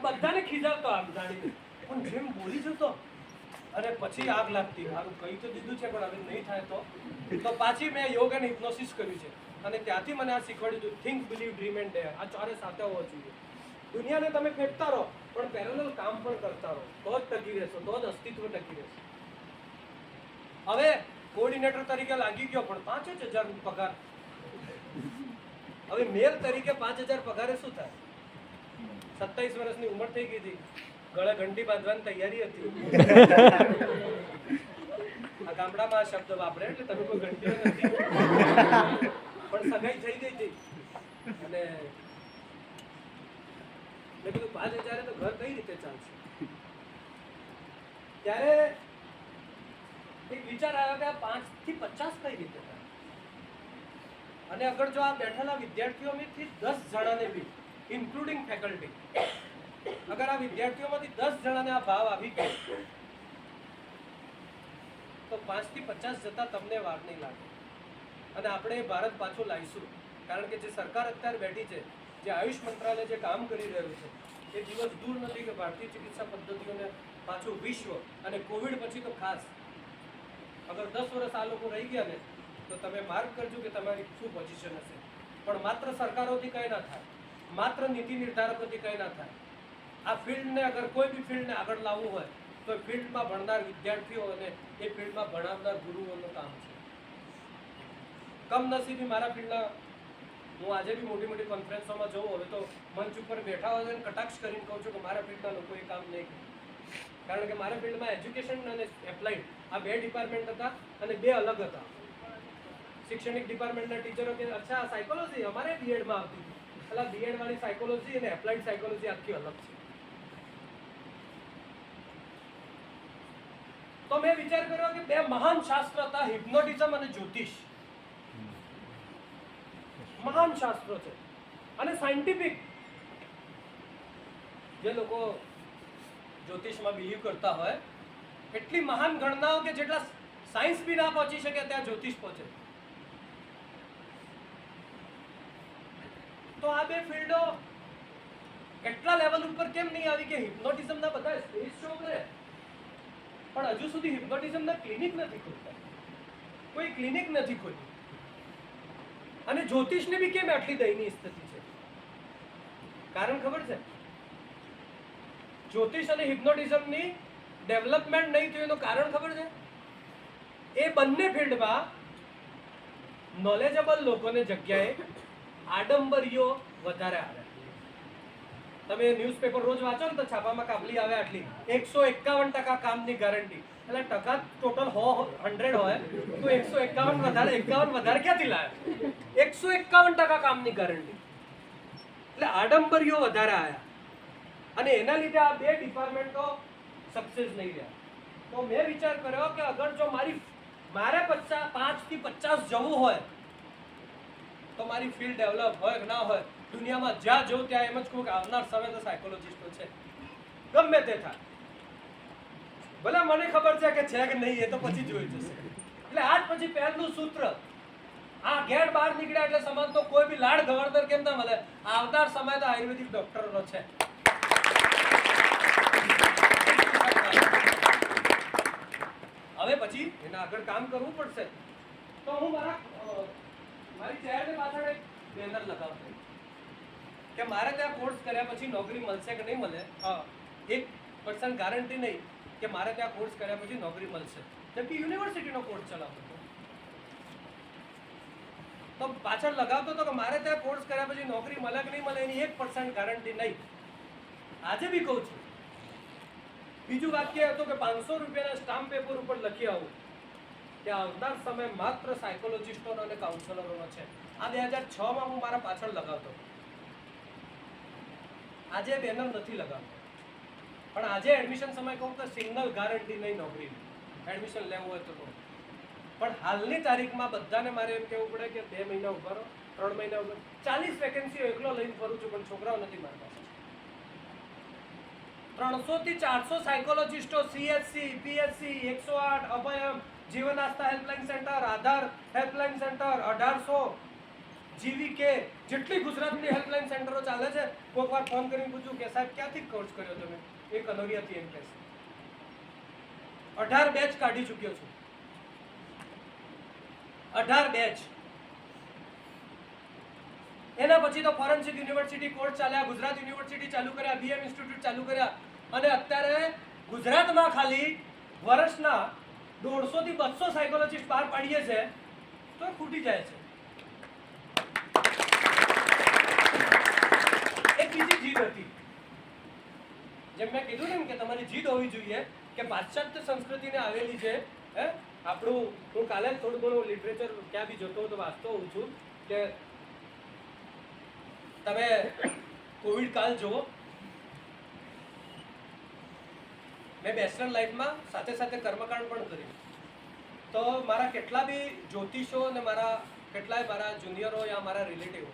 બધાને ખીજાવતો આમ જાણીને, પણ જેમ બોલી જતો અને પછી આગ લાગતી મારું કહી તો દીધું છે પણ હવે નહીં થાય તો પાછી મેં યોગ અને હિપ્નોસિસ કર્યું છે અને ત્યાંથી મને આ શીખવાડ્યું થિંક, બિલીવ, ડ્રીમ એન્ડ ડેર. આ ચારે સાથે હોવા જોઈએ. દુનિયાને તમે ફેંકતા રહો પણ પેરેલલ કામ પણ કરતા રહો તો જ ટકી રહેશો, તો જ અસ્તિત્વ ટકી રહેશે. હવે કોઓર્ડિનેટર તરીકે લાગી ગયો પણ 5,000 પગાર. હવે મેલ તરીકે 5,000 પગારે શું થાય? 27 વર્ષની ઉંમર થઈ ગઈ હતી, ગળે ઘંટી બાંધવાની તૈયારી હતી. આ ગામડામાં આ શબ્દ વાપરે એટલે તમે કોઈ ઘંટીઓ નથી. પણ સગાઈ થઈ ગઈ હતી અને મેં કીધું 5000 તો ઘર કઈ રીતે ચાલશે? ત્યારે એક વિચાર આવ્યો કે આ 5 થી 50 કઈ રીતે થાય? અને અગર જો આ બેઠેલા વિદ્યાર્થીઓમાંથી 10 જણાને બી ઇન્ક્લુડિંગ ફેકલ્ટી, અગર આ વિદ્યાર્થીઓમાંથી 10 જણાને આ ભાવ આવી ગયો તો 5 થી 50 જતા તમને વાર નહીં લાગે અને આપણે એ ભારત પાછું લાવીશું. કારણ કે જે સરકાર અત્યારે બેઠી છે, જે આયુષ મંત્રાલય જે કામ કરી રહ્યું છે, એ દિવસ દૂર નથી કે ભારતીય ચિકિત્સા પદ્ધતિઓને પાછું વિશ્વ અને કોવિડ પછી તો ખાસ અગર 10 વર્ષ આ લોકો રહી ગયા ને તો તમે માર્ક કરજો કે તમારી શું પોઝિશન હશે. પણ માત્ર સરકારોથી કંઈ ના થાય, માત્ર નીતિ નિર્ધારકોથી કંઈ ના થાય. આ ફિલ્ડને અગર કોઈ બી ફિલ્ડને આગળ લાવવું હોય તો ફિલ્ડમાં ભણનાર વિદ્યાર્થીઓ અને એ ફિલ્ડમાં ભણાવનાર ગુરુઓનું કામ છે. કમનસીબી મારા ફિલ્ડના હું આજે બી મોટી મોટી કોન્ફરન્સોમાં જોઉં, હવે તો મંચ ઉપર બેઠા હોય અને કટાક્ષ કરીને કહું છું કે મારા ફિલ્ડના લોકો એ કામ નહીં કર્યું. કારણ કે મારા ફિલ્ડમાં એજ્યુકેશન અને એપ્લાઇડ આ 2 ડિપાર્ટમેન્ટ હતા અને 2 અલગ હતા. શૈક્ષણિક ડિપાર્ટમેન્ટના ટીચરો કે અચ્છા સાયકોલોજી અમારે બીએડમાં આવતી હતી, એટલે બીએડ વાળી સાયકોલોજી અને એપ્લાઇડ સાયકોલોજી આખી અલગ છે. તો મેં વિચાર કર્યો કે 2 મહાન શાસ્ત્ર હતા, હિપ્નોટિઝમ અને જ્યોતિષ. મહાન શાસ્ત્રો છે અને સાયન્ટિફિક. જે લોકો જ્યોતિષમાં બિલીવ કરતા હોય એટલી મહાન ગણનાઓ કે જેટલા સાયન્સ બી ના પહોંચી શકે ત્યાં જ્યોતિષ પહોંચે. તો આ 2 ફિલ્ડો એટલા લેવલ ઉપર કેમ નહીં આવી કે હિપ્નોટિઝમના બધા સ્ટેજ શો કરે પણ હજુ સુધી હિપ્નોટિઝમના ક્લિનિક નથી ખોલતા, કોઈ ક્લિનિક નથી ખોલી. અને જ્યોતિષને બી કેમ આટલી દયનીય સ્થિતિ છે? કારણ ખબર છે? જ્યોતિષ અને હિપ્નોટિઝમની ડેવલપમેન્ટ નહીં થયું એનું કારણ ખબર છે? એ બંને ફિલ્ડમાં નોલેજેબલ લોકોને જગ્યાએ આડંબરીઓ વધારે આવે. તમે ન્યૂઝપેપર રોજ વાંચો ને તો છાપામાં કાબલી આવે આટલી 151% કામની ગેરંટી. એટલે ટકા ટોટલ 100 હોય તો 51 વધારે ક્યાંથી લાવે? 151% કામની ગેરંટી. એટલે આડંબરીઓ વધારે આવ્યા અને એના લીધે આ 2 ડિપાર્ટમેન્ટો સક્સેસ નહીં રહ્યા. તો મેં વિચાર કર્યો કે અગર જો મારે 5 થી 50 જવું હોય તો મારી ફિલ્ડ ડેવલપ હોય કે ના હોય, દુનિયામાં જ્યાં જવું ત્યાં એમ જ કહું કે આવનાર સમય તો સાયકોલોજીસ્ટો છે, ગમે તે થાય. ભલે મને ખબર છે કે છે કે નહીં એ તો પછી જોઈ જશે. એટલે આજ પછી પહેલું સૂત્ર, આ ગેટ બહાર નીકળ્યા એટલે સમાજ તો કોઈ બી લાડ ગવર્નર કેમ ના મળે, આવનાર સમય તો આયુર્વેદિક ડોક્ટરનો છે. હવે પછી એના આગળ કામ કરવું પડશે. તો હું મારી ચહેરાની પાછળ એક બેનર લગાવતો કે મારે ત્યાં કોર્સ કર્યા પછી નોકરી મળશે કે નહીં મળે. 1% ગારંટી નહીં કે મારે ત્યાં કોર્સ કર્યા પછી નોકરી મળશે, જબકી યુનિવર્સિટીનો કોર્સ ચલાવતો હતો. તો પાછળ લગાવતો હતો કે મારે ત્યાં કોર્સ કર્યા પછી નોકરી મળે કે નહીં મળે એની 1% ગારંટી નહીં. આજે બી કહું છું. બીજું વાક્ય હતું કે 500 રૂપિયાના સ્ટામ્પ પેપર ઉપર લખી આવું કે આવનાર સમય માત્ર સાયકોલોજીસ્ટોનો અને કાઉન્સલરોનો છે. આ 2006માં હું મારા પાછળ લગાવતો. આજે બેનર નથી લગાવતો. પણ આજે એડમિશન સમય કહું તો સિંગલ ગારંટી નહીં નોકરીની. એડમિશન લેવું હોય તો પણ હાલની તારીખમાં બધાને મારે એમ કહેવું પડે કે 2 મહિના ઉભા રહો, 3 મહિના ઉભા. 40 વેકેન્સીઓ એકલો લઈને ફરું છું પણ છોકરાઓ નથી મારી પાસે. 300 થી 400 સાયકોલોજીસ્ટો, CHC, PHC, 108, અભયમ, જીવન આસ્થા હેલ્પલાઇન સેન્ટર, આધાર હેલ્પલાઇન સેન્ટર, 1800, GVK, જેટલી ગુજરાતની હેલ્પલાઇન સેન્ટરો ચાલે છે. કોઈક વાર ફોન કરીને પૂછ્યું કે સાહેબ ક્યાંથી કોર્સ કર્યો તમે? એ કનોરિયાથી એમ કહેશે. 18 બેચ કાઢી ચૂક્યો છું. 18 બેચ. એના પછી તો ફોરેન્સિક યુનિવર્સિટી કોર્સ ચાલ્યા, ગુજરાત યુનિવર્સિટી ચાલુ કર્યા, BM ઇન્સ્ટિટ્યૂટ ચાલુ કર્યા અને અત્યારે ગુજરાતમાં ખાલી વર્ષના 150 થી 200 સાયકોલોજીસ્ટ બહાર પાડીએ છે તો ખૂટી જાય છે. એક બીજી જીદ હતી, જેમ મેં કીધું ને કે તમારી જીદ હોવી જોઈએ કે પાશ્ચાત્ય સંસ્કૃતિને આવેલી છે. આપણું હું કાલે થોડું ઘણું લિટરેચર ક્યાં બી જતો તો વાંચતો હોઉં છું કે તમે કોવિડ કાળ જુઓ. મેં બેચલર લાઈફમાં સાથે સાથે કર્મકાંડ પણ કર્યું. તો મારા કેટલા બી જ્યોતિષો અને કેટલાય મારા જુનિયરો યા મારા રિલેટિવ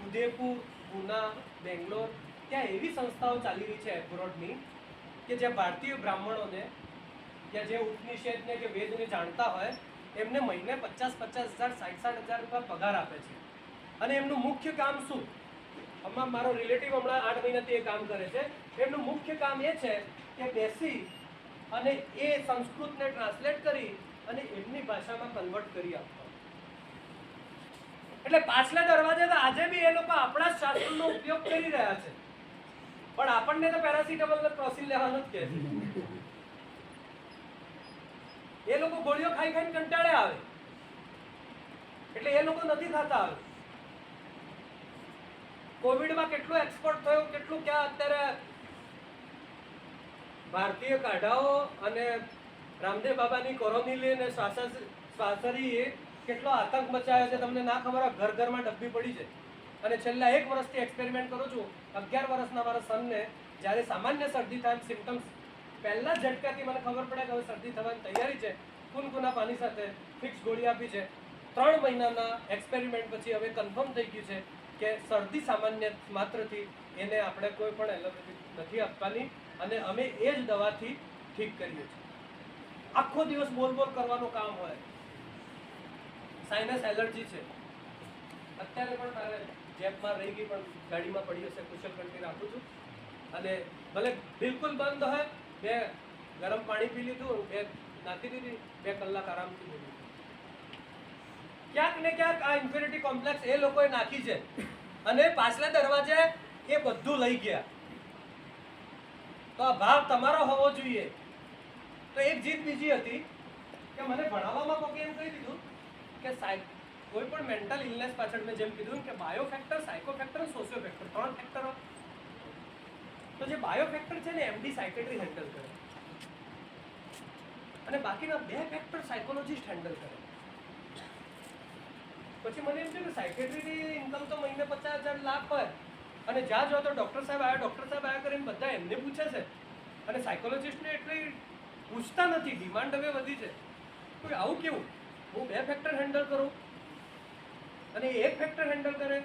ઉદયપુર, પૂના, બેંગ્લોર, ત્યાં એવી સંસ્થાઓ ચાલી રહી છે એબ્રોડની કે જે ભારતીય બ્રાહ્મણોને કે જે ઉપનિષેધને કે વેદને જાણતા હોય એમને મહિને 50,000, 60,000 રૂપિયા પગાર આપે છે. અને એમનું મુખ્ય કામ શું? હમણાં મારો રિલેટિવ હમણાં 8 મહિનાથી એ કામ કરે છે. એમનું મુખ્ય કામ એ છે કે બેસી અને એ સંસ્કૃતને ટ્રાન્સલેટ કરી અને એમની ભાષામાં કન્વર્ટ કરી આપવા. એટલે પાછલા દરવાજે તો આજે બી એ લોકો આપણા જ શાસ્ત્રનો ઉપયોગ કરી રહ્યા છે, પણ આપણને તો પેરાસિટામોલ ને ક્રોસિન લેવાનું જ કહે છે. એ લોકો ગોળીઓ ખાઈ ખાઈને કંટાળે આવે એટલે એ લોકો નથી ખાતા આવે. કોવિડમાં કેટલું એક્સપોર્ટ થયું, કેટલું ક્યાં અત્યારે ભારતીય કાઢાઓ અને રામદેવ બાબાની કોરોનિલી અને શ્વાસરી કેટલો આતંક મચાવ્યો છે તમને ના ખબર હોય. ઘર ઘરમાં ડબ્બી પડી છે. અને છેલ્લા 1 વર્ષથી એક્સપેરિમેન્ટ કરું છું. 11 વર્ષના મારા સનને જ્યારે સામાન્ય શરદી થાય સિમ્ટમ્સ પહેલા ઝટકાથી મને ખબર પડે કે હવે શરદી થવાની તૈયારી છે, કુનકુના પાણી સાથે ફિક્સ ગોળી આપી છે. 3 મહિનાના એક્સપેરિમેન્ટ પછી હવે કન્ફર્મ થઈ ગયું છે કે શરદી સામાન્ય માત્રથી એને આપણે કોઈ પણ એલોપેથી નથી આપવાની અને અમે એ જ દવાથી ઠીક કરીએ છીએ. આખો દિવસ બોલ કરવાનું કામ હોય. સાઇનસ એલર્જી છે અત્યારે પણ મારે જેબમાં રહી ગઈ પણ ગાડીમાં પડી હશે, કુશલ કંટી રાખું છું. અને ભલે બિલકુલ બંધ હોય, 2 ગરમ પાણી પી લીધું, 2 નાખી દીધી, 2 કલાક આરામથી બોલી. ક્યાંક ને ક્યાંક આ ઇન્ફિનિટી કોમ્પ્લેક્સ એ લોકોએ નાખી છે અને પાછલા દરવાજે એ બધું લઈ ગયા. તો આ ભાવ તમારો હોવો જોઈએ. તો એક જીત બીજી હતી કે મને ભણાવવામાં કોકે એમ કહી દીધું કે કોઈ પણ મેન્ટલ ઇલનેસ પાછળ મેં જેમ કીધું કે બાયો ફેક્ટર, સાયકો ફેક્ટર અને સોશિયો ફેક્ટર 3 ફેક્ટરો. તો જે બાયો ફેક્ટર છે ને એમડી સાયકેટ્રી હેન્ડલ કરે અને બાકીના 2 ફેક્ટર સાયકોલોજીસ્ટ હેન્ડલ કરે. પછી મને એમ છે કે સાયકેટ્રીની ઇન્કમ તો મહિને 50,000 લાખ હોય અને જ્યાં જો તો ડૉક્ટર સાહેબ આવ્યા કરીને બધા એમને પૂછે છે અને સાયકોલોજીસ્ટને એટલી પૂછતા નથી. ડિમાન્ડ હવે વધી છે. કોઈ આવું કેવું? હું 2 ફેક્ટર હેન્ડલ કરું અને 1 ફેક્ટર હેન્ડલ કરે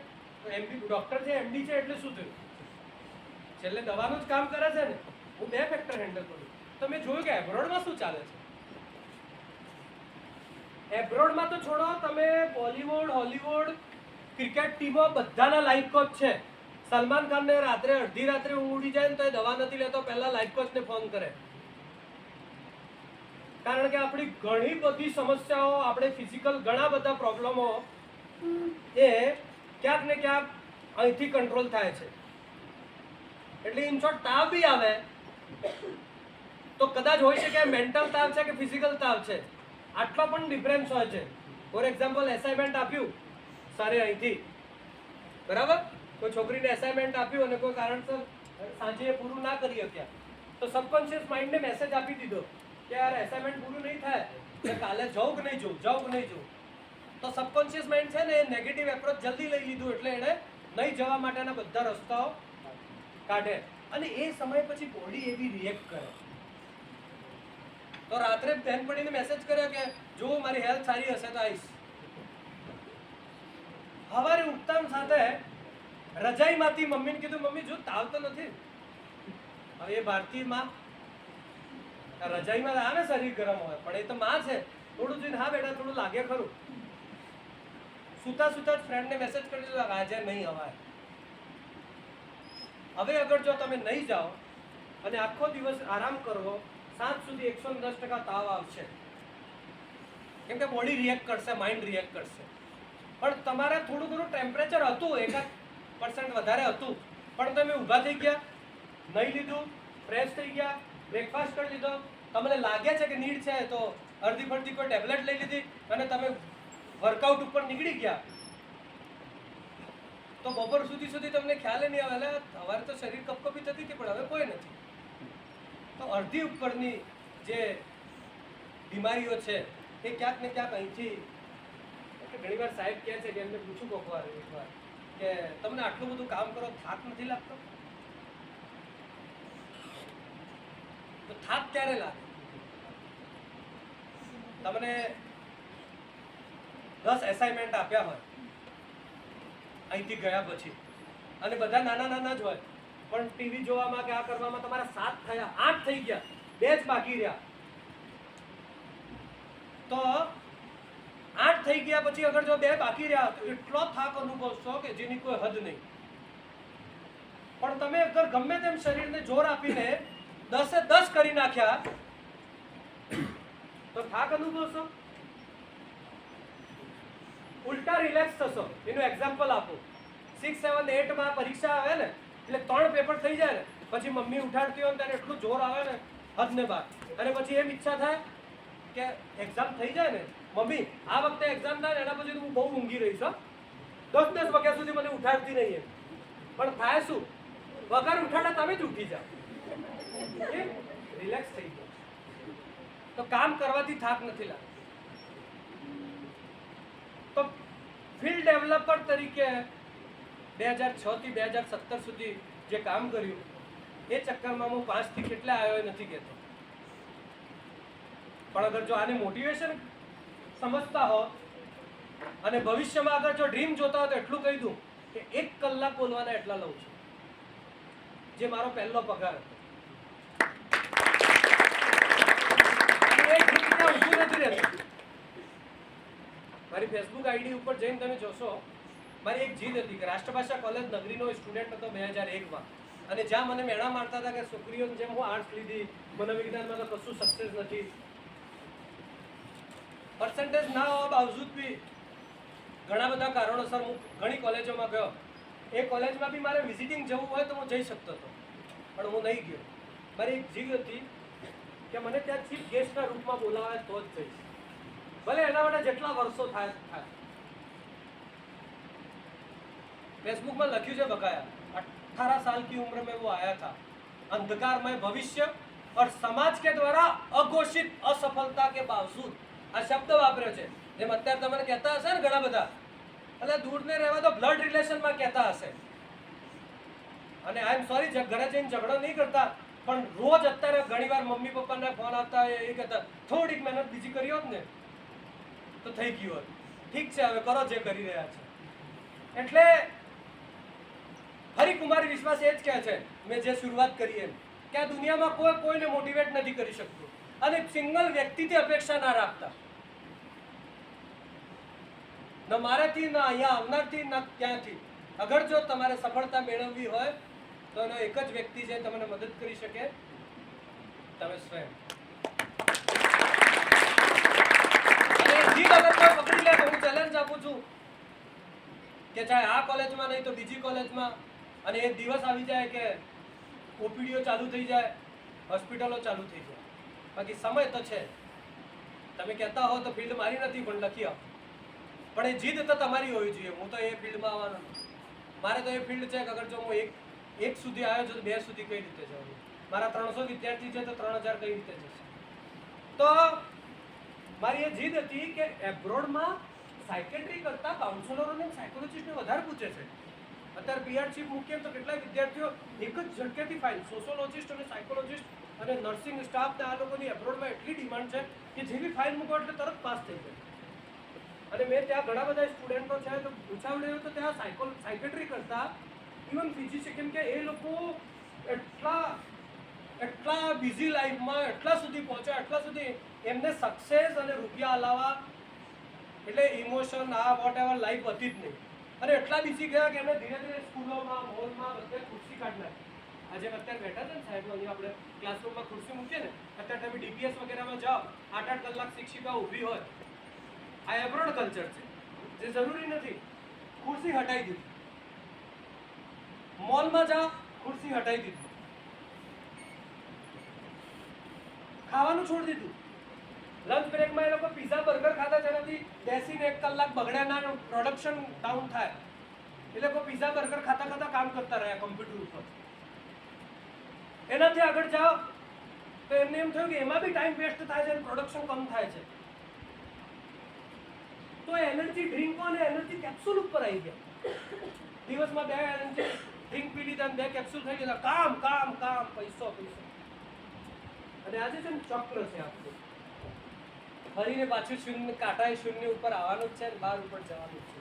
તો એમડી ડૉક્ટર છે, એમડી છે એટલે શું થયું? છેલ્લે દવાનું જ કામ કરે છે ને. હું 2 ફેક્ટર હેન્ડલ કરું. તો મેં જોયું કે એબ્રોડમાં શું ચાલે છે. એબ્રોડમાં તો છોડો, તમે બોલિવૂડ, હોલિવૂડ, ક્રિકેટ ટીમો બધાના લાઈફ કોચ છે. સલમાન ખાનને રાત્રે અડધી રાત્રે ઊંઘ ઉડી જાય ને તો એ દવા નથી લેતો, પહેલા લાઈફ કોચને ફોન કરે. કારણ કે આપણી ઘણી બધી સમસ્યાઓ, આપણે ફિઝિકલ ઘણા બધા પ્રોબ્લેમો એ ક્યાંક ને ક્યાંક અહીંથી કંટ્રોલ થાય છે. એટલે ઇન શોર્ટ તાવ બી આવે તો કદાચ હોઈ શકે મેન્ટલ તાવ છે કે ફિઝિકલ તાવ છે, આટલો પણ ડિફરન્સ હોય છે. ફોર એક્ઝામ્પલ એસાઇનમેન્ટ આપ્યું સારે અહીંથી, બરાબર, કોઈ છોકરીને એસાઇનમેન્ટ આપ્યું અને કોઈ કારણસર સાંજે પૂરું ના કરી શક્યા તો સબકોન્શિયસ માઇન્ડને મેસેજ આપી દીધો કે યાર એસાઇનમેન્ટ પૂરું નહીં થાય એટલે કાલે જાઉં કે નહીં જવું. તો સબકોન્શિયસ માઇન્ડ છે ને એ નેગેટિવ એપ્રોચ જલ્દી લઈ લીધું એટલે એણે નહીં જવા માટેના બધા રસ્તાઓ કાઢે અને એ સમય પછી બોડી એવી રિએક્ટ કરે. તો રાત્રે બહેનપણીને મેસેજ કર્યો કે જો મારી હેલ્થ સારી હશે તો આવીશ. સવારે ઉઠતાની સાથે રજાઈમાંથી મમ્મીને કીધું મમ્મી જો તાવ તો નથી. હવે એ ભારતીય માં રજાઈમાં આવે શરીર ગરમ હોય પણ એ તો માં છે, થોડું જોઈને હા બેટા થોડું લાગે ખરું. સુતા જ ફ્રેન્ડને મેસેજ કરી દીધો આજે નહીં હવાય. હવે અગર જો તમે નહીં જાઓ અને આખો દિવસ આરામ કરો, સાંજ સુધી 110% તાવ આવશે કેમ કે બોડી રિએક્ટ કરશે, માઇન્ડ રિએક્ટ કરશે. પણ તમારે થોડું ઘણું ટેમ્પરેચર હતું, 1% વધારે હતું, પણ તમે ઊભા થઈ ગયા, નહીં લીધું, ફ્રેશ થઈ ગયા, બ્રેકફાસ્ટ કરી લીધો, તમને લાગે છે કે નીડ છે તો અડધી ફડધી કોઈ ટેબ્લેટ લઈ લીધી અને તમે વર્કઆઉટ ઉપર નીકળી ગયા તો બપોર સુધી તમને ખ્યાલ નહીં આવે સવારે તો શરીર કપકપી થતી હતી પણ હવે કોઈ નથી. તો અડધી ઉપરની જે બીમારીઓ છે એ ક્યાંક ને ક્યાંક અહીંથી કે ઘણીવાર સાહેબ કહે છે કે એમને પૂછું કોકવાર એકવાર કે તમને આટલું બધું કામ કરો થાક નથી લાગતો? તો થાક ક્યારે લાગે? તમને 10 એસાઇનમેન્ટ આપ્યા હોય અહીંથી ગયા પછી, અને બધા નાના નાના જ હોય, પણ ટીવી જોવામાં કે આ કરવામાં તમારા 7 થયા, 8 થઈ ગયા, 2 જ બાકી રહ્યા. તો 8 થઈ ગયા પછી અગર જો 2 બાકી રહ્યા તો એટલો થાક અનુભવશો કે જેની કોઈ હદ નહીં. પણ તમે અગર ગમે તેમ શરીરને જોર આપીને 10 કરી નાખ્યા તો થાક અનુભવશો? ઉલટા રિલેક્સ થશો. એનું એક્ઝામ્પલ આપો. 6, 7, 8 માં પરીક્ષા આવે ને એટલે 3 પેપર થઈ જાય ને પછી મમ્મી ઉઠાડતી હોય ને ત્યારે એટલું જોર આવે ને હદ ને બાર, અને પછી એમ ઈચ્છા થાય કે એક્ઝામ થઈ જાય ને મમ્મી આ વખતે એક્ઝામ થાય ને એના પછી હું બહુ ઊંઘી રહીશ, 10 વાગ્યા સુધી મને ઉઠાડતી નહીં એમ. પણ થાય શું? વગર ઉઠાડા તમે જ ઉઠી જાઓ, રિલેક્સ થઈ જાઓ. તો કામ કરવાથી થાક નથી લાગતો. તો ફિલ્ડ ડેવલપર તરીકે 2006 થી 2017 સુધી જે કામ કર્યું એ ચક્કરમાં હું 5 થી કેટલા આવ્યો એ નથી કહેતો, પણ અગર જો આને મોટિવેશન સમજતા હો અને ભવિષ્યમાં અગર જો ડ્રીમ જોતા હો તો એટલું કહી દઉં કે 1 કલાક બોલવાના એટલા લઉં છું, જે મારો પહેલો પગાર હતો. અને એ ડ્રીમ ત્યાં ઊભું નથી રહેતું. મારી ફેસબુક આઈડી ઉપર જઈને તમે જોશો, મારી એક જીદ હતી કે રાષ્ટ્રભાષા કોલેજ નગરીનો સ્ટુડન્ટ હતો 2001 અને જ્યાં મને મેણા મારતા હતા કે છોકરીઓની જેમ હું આર્ટ્સ લીધી, મનોવિજ્ઞાનમાં તો કશું સક્સેસ નથી. પર્સન્ટેજ ના હોવા બાવજૂદ બી ઘણા બધા કારણોસર હું ઘણી કોલેજોમાં ગયો. એ કોલેજમાં બી મારે વિઝિટિંગ જવું હોય તો હું જઈ શકતો હતો, પણ હું નહીં ગયો. મારી એક જીદ હતી કે મને ત્યાં ચીફ ગેસ્ટના રૂપમાં બોલાવે તો જ જઈશ, ભલે એના માટે જેટલા વર્ષો થાય. फेसबुक में लख्यू है बकाया 18 साल की उम्र में वो आया था, अंधकारमय भविष्य और समाज के द्वारा अघोषित असफलता के बावजूद आ शब्द वापर्यो छे. जेम अत्यारे तमने कहेता हशे ने घणा बधा, એટલે दूर ने રહેવા तो ब्लड रिलेशन में कहता हशे. અને आई एम सॉरी घरे जईने झगड़ो नहीं करता, पण रोज अत्यारे घणीवार मम्मी पप्पाने फोन आता ए कहता થોડીક મહેનત બીજી કરી હોત ને તો થઈ ગયું હોત. ઠીક છે હવે કરો જે કરી રહ્યા છે. એટલે હરી કુમારી વિશ્વાસ એ જ કહે છે, મેં જે શરૂઆત કરી એમ, કે આ દુનિયામાં કોઈ કોઈને મોટિવેટ નથી કરી શકતું અને સિંગલ વ્યક્તિથી અપેક્ષા ના રાખતા, ન મારાથી ન અહીંયા આવનારથી ન ત્યાંથી. અગર જો તમારે સફળતા મેળવવી હોય તો એનો એક જ વ્યક્તિ છે તમને મદદ કરી શકે, તમે સ્વયં. અને જીત અગર કોઈ પકડી લે તો હું ચેલેન્જ આપું છું કે ચાહે આ કોલેજમાં નહીં તો બીજી કોલેજમાં, અને એક દિવસ આવી જાય કે ઓપીડીઓ ચાલુ થઈ જાય, હોસ્પિટલો ચાલુ થઈ જાય, બાકી સમય તો છે. તમે કહેતા હો તો ફિલ્ડ મારી નથી પણ લખી આપો, પણ એ જીદ તો તમારી હોવી જોઈએ. હું તો એ ફિલ્ડમાં આવવાનો નથી. મારે તો એ ફિલ્ડ છે કે અગર જો હું એક સુધી આવ્યો છું તો 2 સુધી કઈ રીતે જાઉં, મારા 300 વિદ્યાર્થી છે તો 3000 કઈ રીતે જશે. તો મારી એ જીદ હતી કે એબ્રોડમાં સાયકેટ્રી કરતા કાઉન્સલરોને સાયકોલોજીસ્ટને વધારે પૂછે છે. અત્યારે પીઆરચીફ મૂકીએ તો કેટલાય વિદ્યાર્થીઓ એક જ ઝટકેથી ફાઇલ, સોશિયોલોજિસ્ટ અને સાયકોલોજિસ્ટ અને નર્સિંગ સ્ટાફને આ લોકોની એબ્રોડમાં એટલી ડિમાન્ડ છે કે જેવી ફાઇલ મૂકો એટલે તરત પાસ થઈ જાય. અને મેં ત્યાં ઘણા બધા સ્ટુડન્ટો છે તો પૂછાવડ્યું તો ત્યાં સાયકેટ્રી કરતા ઇવન ફિઝિશિયન, કેમ કે એ લોકો એટલા બિઝી લાઈફમાં એટલા સુધી પહોંચ્યા, એટલા સુધી એમને સક્સેસ અને રૂપિયા અલાવા એટલે ઇમોશન આ વોટ એવર લાઈફ હતી જ નહીં, અને એટલા બિઝી ગયા કે એમને ધીરે ધીરે સ્કૂલોમાં મોલમાં બધે ખુરશી કાઢ નાખી. આજે અત્યારે બેઠા છે ને સાહેબ, આપણે ક્લાસરૂમમાં ખુરશી મૂકીએ ને, અત્યારે તમે ડીપીએસ વગેરેમાં જાઓ 8-8 કલાક શિક્ષિકા ઊભી હોય. આ એબ્રોડ કલ્ચર છે, જે જરૂરી નથી. ખુરશી હટાવી દીધી, મોલમાં જાઓ ખુરશી હટાવી દીધી, ખાવાનું છોડી દીધું. લંચ બ્રેકમાં એ લોકો પીઝા બર્ગર ખાતા, જેનાથી બેસીને 1 કલાક બગડ્યાના પ્રોડક્શન ડાઉન થાય. એ લોકો પીઝા બર્ગર ખાતા ખાતા કામ કરતા રહ્યા કમ્પ્યુટર ઉપર. એનાથી આગળ જાઓ તો એમને એમ થયું કે એમાં બી ટાઈમ વેસ્ટ થાય છે અને પ્રોડક્શન કમ થાય છે. તો તો એનર્જી ડ્રિંકો અને એનર્જી કેપ્સ્યુલ ઉપર આવી ગયા. દિવસમાં 2 એનર્જી ડ્રિંક પી લીધા, 2 કેપ્સ્યુલ થઈ ગયા, કામ કામ કામ, પૈસો પૈસો. અને આજે છે ને ચક્ર છે આપણું, ફરીને પાછું શૂન્ય, કાંટાએ શૂન્ય ઉપર આવવાનું જ છે ને 12 ઉપર જવાનું જ છે.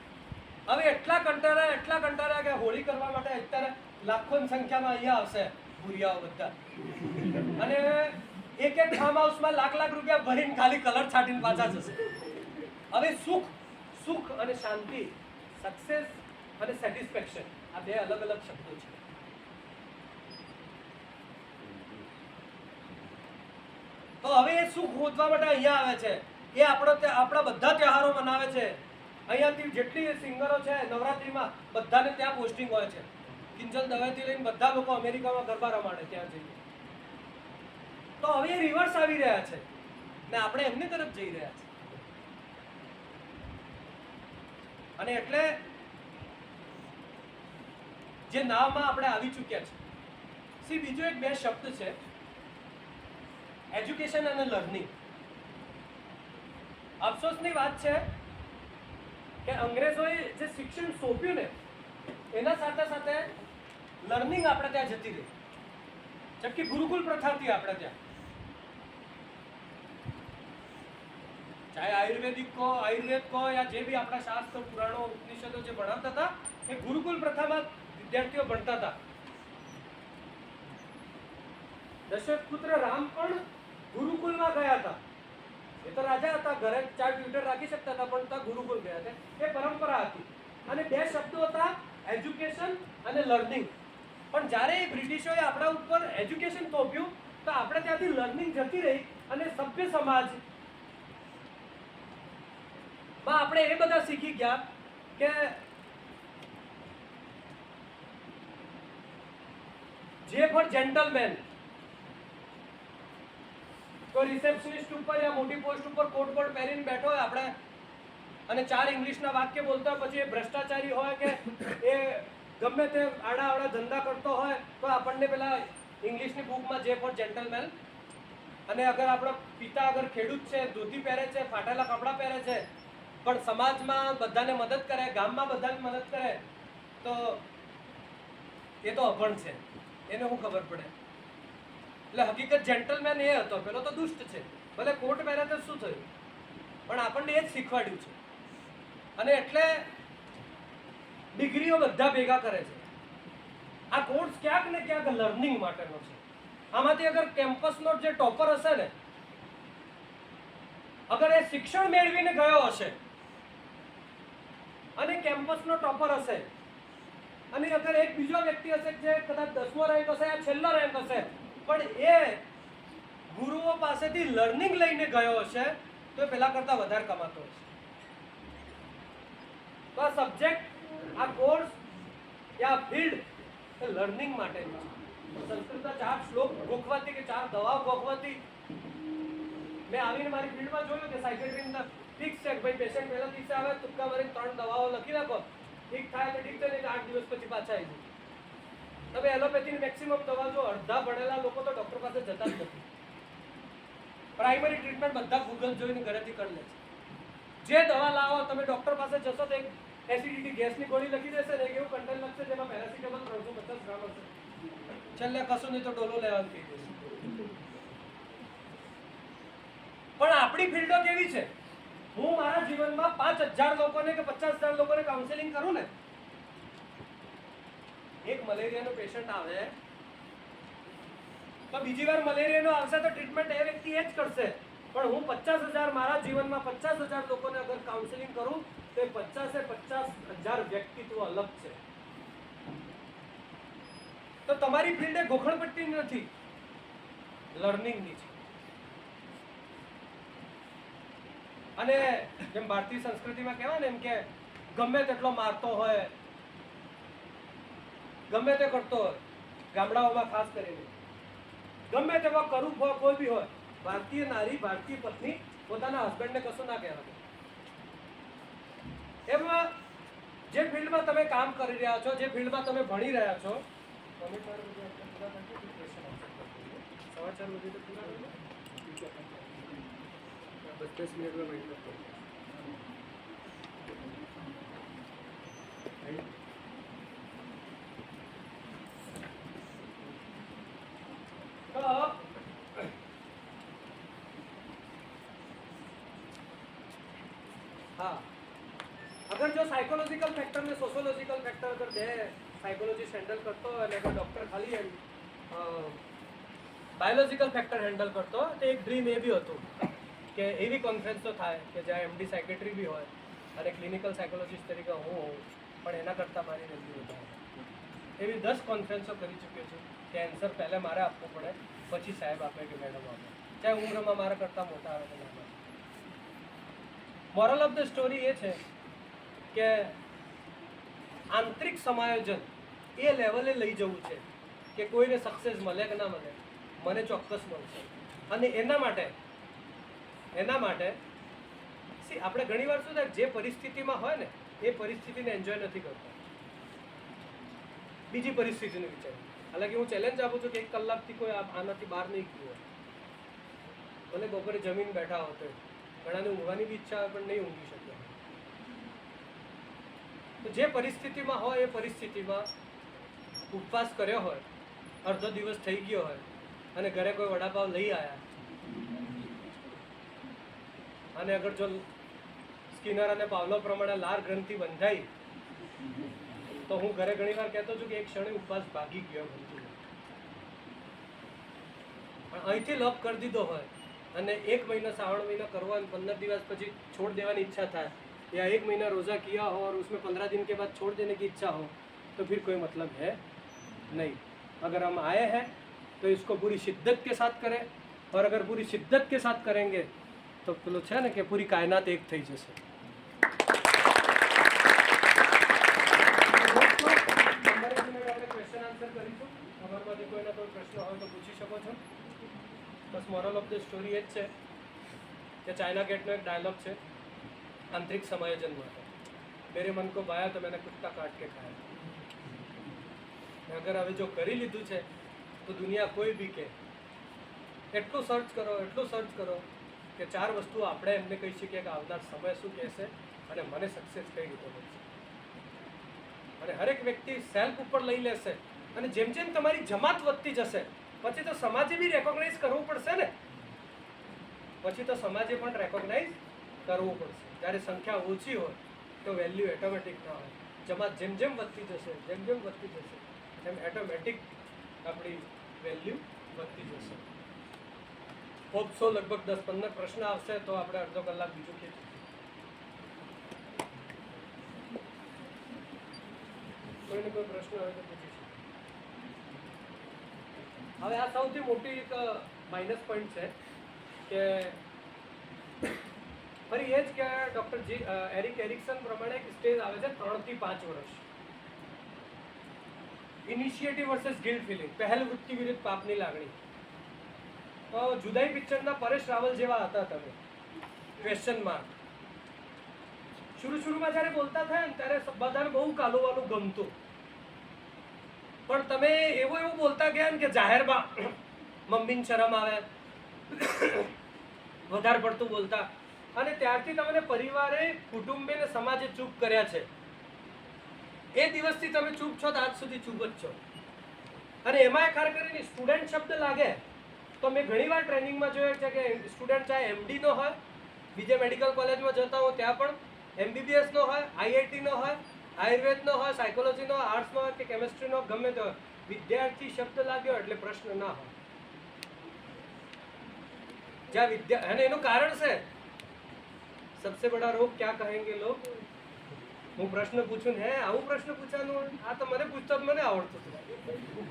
હવે એટલા કંટાળ્યા કે હોળી કરવા માટે અત્યારે લાખોની સંખ્યામાં અહીંયા આવશે ભૂરિયાઓ બધા, અને એક ફાર્મ હાઉસમાં લાખ રૂપિયા ભરીને ખાલી કલર છાંટીને પાછા જશે. હવે સુખ અને શાંતિ, સક્સેસ અને સેટિસ્ફેક્શન, આ 2 અલગ અલગ શબ્દો છે. તો હવે એ સુખ શોધવા માટે અહીંયા આવે છે. એ આપણા બધા તહેવારો મનાવે છે. અહીંયાથી જેટલી સિંગરો છે નવરાત્રીમાં બધાને ત્યાં પોસ્ટિંગ હોય છે. કિંજલ દવેથી લઈને બધા લોકો અમેરિકામાં ગરબા રમાડે ત્યાં જઈને. તો હવે એ રિવર્સ આવી રહ્યા છે ને આપણે એમની તરફ જઈ રહ્યા છે. અને એટલે જે નાવમાં આપણે આવી ચૂક્યા છે, બીજો એક 2 શબ્દ છે, એજ્યુકેશન અને લર્નિંગ. અફસોસની વાત છે કે અંગ્રેજોએ જે શિક્ષણ સોંપ્યું ને એના સાથે સાથે લર્નિંગ આપણે ત્યાં જતી રહી. જબકી ગુરુકુલ પ્રથા હતી આપણે ત્યાં. ચાહે આયુર્વેદ કહો યા જે બી આપણા શાસ્ત્ર, પુરાણો, ઉપનિષદો જે ભણાવતા હતા એ ગુરુકુલ પ્રથામાં વિદ્યાર્થીઓ ભણતા હતા. દશરથ પુત્ર રામ પણ ગુરુકુલમાં ગયા હતા. એ તો રાજા હતા, ઘરે 4 ટ્યુટર રાખી શકતા હતા, પણ ત્યાં ગુરુકુલ ગયા હતા. એ પરંપરા હતી. અને 2 શબ્દો હતા, એજ્યુકેશન અને લર્નિંગ. પણ જ્યારે બ્રિટિશોએ આપણા ઉપર એજ્યુકેશન થોપ્યું તો આપણે ત્યાંથી લર્નિંગ જતી રહી અને સભ્ય સમાજ માં આપણે એ બધા શીખી ગયા કે જે પણ જેન્ટલમેન કોઈ રિસેપ્શનિસ્ટ ઉપર યા મોટી પોસ્ટ ઉપર કોટ બોટ પહેરીને બેઠો હોય આપણે અને 4 ઇંગ્લિશના વાક્ય બોલતા પછી એ ભ્રષ્ટાચારી હોય કે એ ગમે તે આડા ધંધા કરતો હોય તો આપણને પેલા ઇંગ્લિશની બુકમાં જે પણ જેન્ટલમેન, અને અગર આપણા પિતા અગર ખેડૂત છે, ધોતી પહેરે છે, ફાટેલા કપડાં પહેરે છે, પણ સમાજમાં બધાને મદદ કરે, ગામમાં બધાને મદદ કરે, તો એ તો અભણ છે, એને શું ખબર પડે. એટલે હકીકત જેન્ટલમેન એ હતો, પેલો તો દુષ્ટ છે. ભલે કોટ પહેરે તો શું થયું, પણ આપણને એ જ શીખવાડ્યું છે. અને એટલે ડિગ્રીઓ બધા ભેગા કરે છે. આ કોર્સ ક્યાંક ને ક્યાંક લર્નિંગ માટેનો છે. આમાંથી અગર કેમ્પસનો જે ટોપર હશે ને, અગર એ શિક્ષણ મેળવીને ગયો હશે અને કેમ્પસનો ટોપર હશે, અને અગર એક બીજો વ્યક્તિ હશે જે કદાચ 10મો રેન્ક હશે યા છેલ્લો રેન્ક હશે, પણ એ ગુરુઓ પાસેથી લર્નિંગ લઈને ગયો હશે તો પેલા કરતા વધારે કમાતો હશે. તો આ સબ્જેક્ટ, આ કોર્સ યા ફિલ્ડ એ લર્નિંગ માટેની છે. સંસ્કૃતના 4 શ્લોક ગોખવાથી કે 4 દવાઓ ગોખવાથી મેં આવીને મારી ફિલ્ડમાં જોયું કે સાયકેટ્રીના ફિક્સ છે કે ભાઈ પેશન્ટ પહેલા દિવસે આવે તુક્કા મારીને 3 દવાઓ લખી રાખો, ઠીક થાય તો ઠીક છે, નહીં 8 દિવસ પછી પાછા આવી જાય. તમે એલોપેથીની મેક્સિમમ દવા જો અડધા ભણેલા લોકો તો ડૉક્ટર પાસે જતા જ નથી. પ્રાઇમરી ટ્રીટમેન્ટ બધા ગૂગલ જોઈને ઘરેથી કરી લે છે. જે દવા લાવો તમે ડૉક્ટર પાસે જશો તો એક એસિડિટી ગેસની ગોળી લખી દેશે ને, એક એવું કન્ટેન્ટ લખશે જેમાં પેરાસિટામોલ 350 ગ્રામ હશે, છેલ્લે કશું નહીં તો ડોલો લેવાનું કહી દેશે. પણ આપણી ફિલ્ડો કેવી છે? હું મારા જીવનમાં 5000 લોકોને કે 50000 લોકોને કાઉન્સેલિંગ કરું ને, એક મલેરિયાનો પેશન્ટ આવે તો બીજી વાર મલેરિયાનો આવશે તો ટ્રીટમેન્ટ એ વ્યક્તિ એ જ કરશે. પણ હું 50000 મારા જીવનમાં 50000 લોકોને અગર કાઉન્સેલિંગ કરું તો એ 50,000 વ્યક્તિત્વ અલગ છે. તો તમારી ફિલ્ડ એ ગોખણપટ્ટી નથી, લર્નિંગની છે. અને જેમ ભારતીય સંસ્કૃતિમાં કહેવાય ને એમ કે ગમે તેટલો મારતો હોય, ગમે તે કરતો હોય, ગામડાઓમાં ખાસ કરીને ગમે તેવા કરૂપ હોય કોઈ બી હોય, ભારતીય નારી, ભારતીય પત્ની પોતાના હસબન્ડને કશું ના કહેવાનું. એમાં જે ફિલ્ડમાં તમે કામ કરી રહ્યા છો, જે ફિલ્ડમાં તમે ભણી રહ્યા છો, तो हाँ, अगर जो सायकोलॉजिकल फैक्टर ने सोशियोलॉजिकल फैक्टर अगर બે સાયકોલોજીસ્ટ હેન્ડલ કરતો હોય અને અગર ડૉક્ટર ખાલી બાયોલોજીકલ ફેક્ટર હેન્ડલ કરતો હોય તો એક ડ્રીમ એ બી હતું કે એવી કોન્ફરન્સ તો થાય કે જ્યાં એમડી સાયકેટ્રી બી હોય અને ક્લિનિકલ સાયકોલોજીસ્ટ તરીકે હું હોઉં, પણ એના કરતાં મારી વેલ્યુ વધારે. એવી 10 કોન્ફરન્સો કરી ચૂક્યો છું કે આન્સર પહેલાં મારે આપવું પડે, પછી સાહેબ આપે કે મેડમ આપે, ચાહે ઉંમરમાં મારા કરતાં મોટા આવે કે નાના. મોરલ ઓફ ધ સ્ટોરી એ છે કે આંતરિક સમાયોજન એ લેવલે લઈ જવું છે કે કોઈને સક્સેસ મળે કે ના મળે, મને ચોક્કસ મળશે. અને એના માટે આપણે ઘણીવાર શું થાય, જે પરિસ્થિતિમાં હોય ને એ પરિસ્થિતિને એન્જોય નથી કરતા, બીજી પરિસ્થિતિને વિચાર. હાલાકી હું ચેલેન્જ આપું છું કે 1 કલાકથી કોઈ આનાથી બહાર નહીં ગયું હોય, ભલે બપોરે જમીન બેઠા હોતો, ઘણાને ઊંઘવાની બી ઈચ્છા હોય પણ નહીં ઊંઘી શકે. તો જે પરિસ્થિતિમાં હોય એ પરિસ્થિતિમાં ઉપવાસ કર્યો હોય, અડધો દિવસ થઈ ગયો હોય અને ઘરે કોઈ વડાપાવ લઈ આવ્યા, અને અગર જો સ્કિનર અને પાવલો પ્રમાણે લાર ગ્રંથિ બંધાઈ, તો હું ઘરે ઘણીવાર કહેતો છું કે એક ક્ષણે ઉપવાસ ભાગી ગયો બનતું. પણ અહીંથી લોક કરી દીધો હોય અને 1 મહિના શ્રાवण महीना करवा, 15 दिवस પછી छोड़ देने की इच्छा था, या 1 महीना रोज़ा किया हो और उसमें 15 दिन के बाद छोड़ देने की इच्छा हो, तो फिर कोई मतलब है नहीं. अगर हम आए हैं तो इसको पूरी शिद्दत के साथ करें, और अगर पूरी शिद्दत के साथ करेंगे तो પેલો છે ને કે પૂરી કાયનાત એક થઈ જશે. ક્વેશ્ચન આન્સર કરીશું, તમારામાંથી કોઈના કોઈ પ્રશ્ન હોય તો પૂછી શકો છો. બસ મોરલ ઓફ ધ સ્ટોરી એ જ છે કે ચાઇના गेटનો એક ડાયલોગ છે આંતરિક સમાયોજન માટે, મેરે મન કો ભાયા તો मैंने कुत्ता काट के खाया. અગર હવે જો કરી લીધું છે તો દુનિયા કોઈ બી કે એટલું સર્ચ કરો કે 4 વસ્તુ આપણે એમને કહી શકીએ કે આવનાર સમય શું કહેશે અને મને સક્સેસ કઈ રીતે મળશે. અને હરેક વ્યક્તિ સેલ્ફ ઉપર લઈ લેશે, અને જેમ જેમ તમારી જમાત વધતી જશે પછી તો સમાજે બી રેકોગ્નાઇઝ કરવું પડશે ને, પછી તો સમાજે પણ રેકોગ્નાઇઝ કરવું પડશે. જ્યારે સંખ્યા ઓછી હોય તો વેલ્યુ ઓટોમેટિક ના હોય, જમાત જેમ જેમ વધતી જશે એમ ઓટોમેટિક આપણી વેલ્યુ વધતી જશે. હોપ સો લગભગ 10-15 પ્રશ્ન આવશે તો આપણે અડધો કલાક બીજું કીધું. કોઈને કોઈ પ્રશ્ન હોય તો પૂછી શકો. હવે આ સૌથી મોટી એક માઇનસ પોઈન્ટ છે કે ફરી એ જ કે ડૉક્ટર એરિક એરિક્સન પ્રમાણે એક સ્ટેજ આવે છે 3 થી 5 વર્ષ. ઇનિશિયેટિવ વર્સેસ ગિલ્ટ ફિલિંગ, પહેલ વૃત્તિ વિરુદ્ધ પાપની લાગણી. તો જુદાઈ પિક્ચરના પરેશ રાવલ જેવા હતા તમે, ક્વેશ્ચન માર્ક. શરૂમાં જ્યારે બોલતા થયા ને ત્યારે બધાને બહુ કાલુવાલું ગમતું, પણ તમે એવું બોલતા ગયા ને કે જાહેરમાં મમ્મીને શરમ આવે, વધારે પડતું બોલતા, અને ત્યારથી તમને પરિવારે, કુટુંબે ને સમાજે ચૂપ કર્યા છે. એ દિવસથી તમે ચૂપ છો તો આજ સુધી ચૂપ જ છો. અને એમાં ખાસ કરીને સ્ટુડન્ટ શબ્દ લાગે તો મેં ઘણીવાર ટ્રેનિંગમાં જોયું છે કે સ્ટુડન્ટ ચાહે એમડીનો હોય, બીજે મેડિકલ કોલેજમાં જતા હો ત્યાં પણ એમબીબીએસનો હોય, આઈઆઈટીનો હોય, આયુર્વેદનો હોય, સાયકોલોજીનો, આર્ટ્સનો હોય કે કેમેસ્ટ્રીનો, ગમે તે હોય, વિદ્યાર્થી શબ્દ લાગ્યો એટલે પ્રશ્ન ના હોય. જ્યાં અને એનું કારણ છે સબસે બડા રોગ ક્યાં કહેંગે લોગ. હું પ્રશ્ન પૂછું ને આવું પ્રશ્ન પૂછવાનું, આ તો મને પૂછતો મને આવડતું હતું.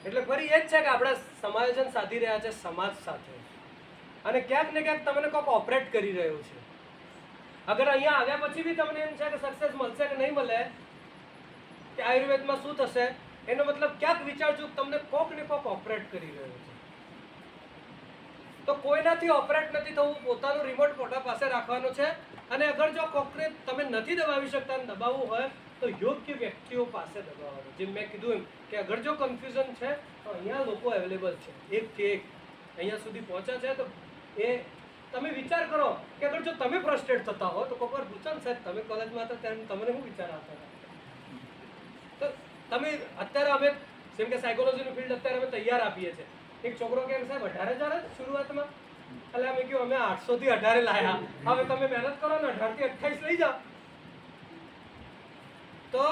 એટલે ફરી એ જ છે કે આપણે સમાયોજન સાધી રહ્યા છે સમાજ સાથે, અને ક્યાંક ને ક્યાંક તમને કોઈક ઓપરેટ કરી રહ્યું છે. અગર અહીંયા આવ્યા પછી બી તમને એમ છે કે સક્સેસ મળશે કે નહીં મળે, કે આયુર્વેદમાં શું થશે, એનો મતલબ ક્યાંક વિચારજો તમને કોક ને કોક ઓપરેટ કરી રહ્યો છે. તો કોઈનાથી ઓપરેટ નથી થવું, પોતાનું રિમોટ પોતા પાસે રાખવાનું છે. અને અગર જો કોકને તમે નથી દબાવી શકતા અને દબાવવું હોય તો યોગ્ય વ્યક્તિઓ પાસે દબાવવાનું. જેમ મેં કીધું એમ કે અગર જો કન્ફ્યુઝન છે તો અહીંયા લોકો અવેલેબલ છે, 1 થી 1 અહીંયા સુધી પહોંચ્યા છે. તો એ તમે વિચાર કરો કે અગર જો તમે ફ્રસ્ટ્રેટ થતા હો તો કોઈક વાર પૂછો ને સાહેબ તમે કોલેજમાં હતા ત્યારે તમને શું વિચાર આવતા હતા, તમે અત્યારે અમે જેમ કે સાયકોલોજીનું ફિલ્ડ અત્યારે અમે તૈયાર આપીએ છીએ. એક છોકરો કહે સાહેબ 18,000 જ શરૂઆતમાં, એટલે અમે કહ્યું અમે 800 થી 18 લાયા, હવે તમે મહેનત કરો ને 18 થી 28 લઈ જાઓ. તો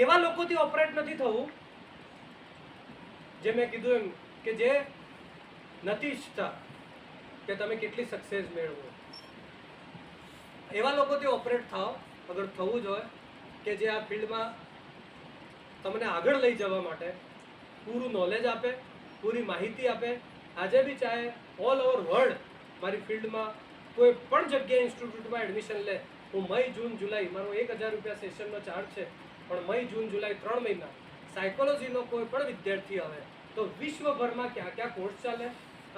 એવા લોકોથી ઓપરેટ નથી થવું, જે મેં કીધું એમ કે જે નથી ઈચ્છતા કે તમે કેટલી સક્સેસ મેળવો. એવા લોકોથી ઓપરેટ થાઓ અગર થવું જ હોય કે જે આ ફિલ્ડમાં તમને આગળ લઈ જવા માટે પૂરું નોલેજ આપે, પૂરી માહિતી આપે. આજે બી ચાહે ઓલ ઓવર વર્લ્ડ મારી ફિલ્ડમાં કોઈ પણ જગ્યાએ ઇન્સ્ટિટ્યૂટમાં એડમિશન લે, હું મઈ જૂન જુલાઈ મારો 1,000 રૂપિયા સેશનનો ચાર્જ છે, પણ મઈ જૂન જુલાઈ 3 મહિના સાયકોલોજીનો કોઈ પણ વિદ્યાર્થી આવે તો વિશ્વભરમાં ક્યાં ક્યાં કોર્સ ચાલે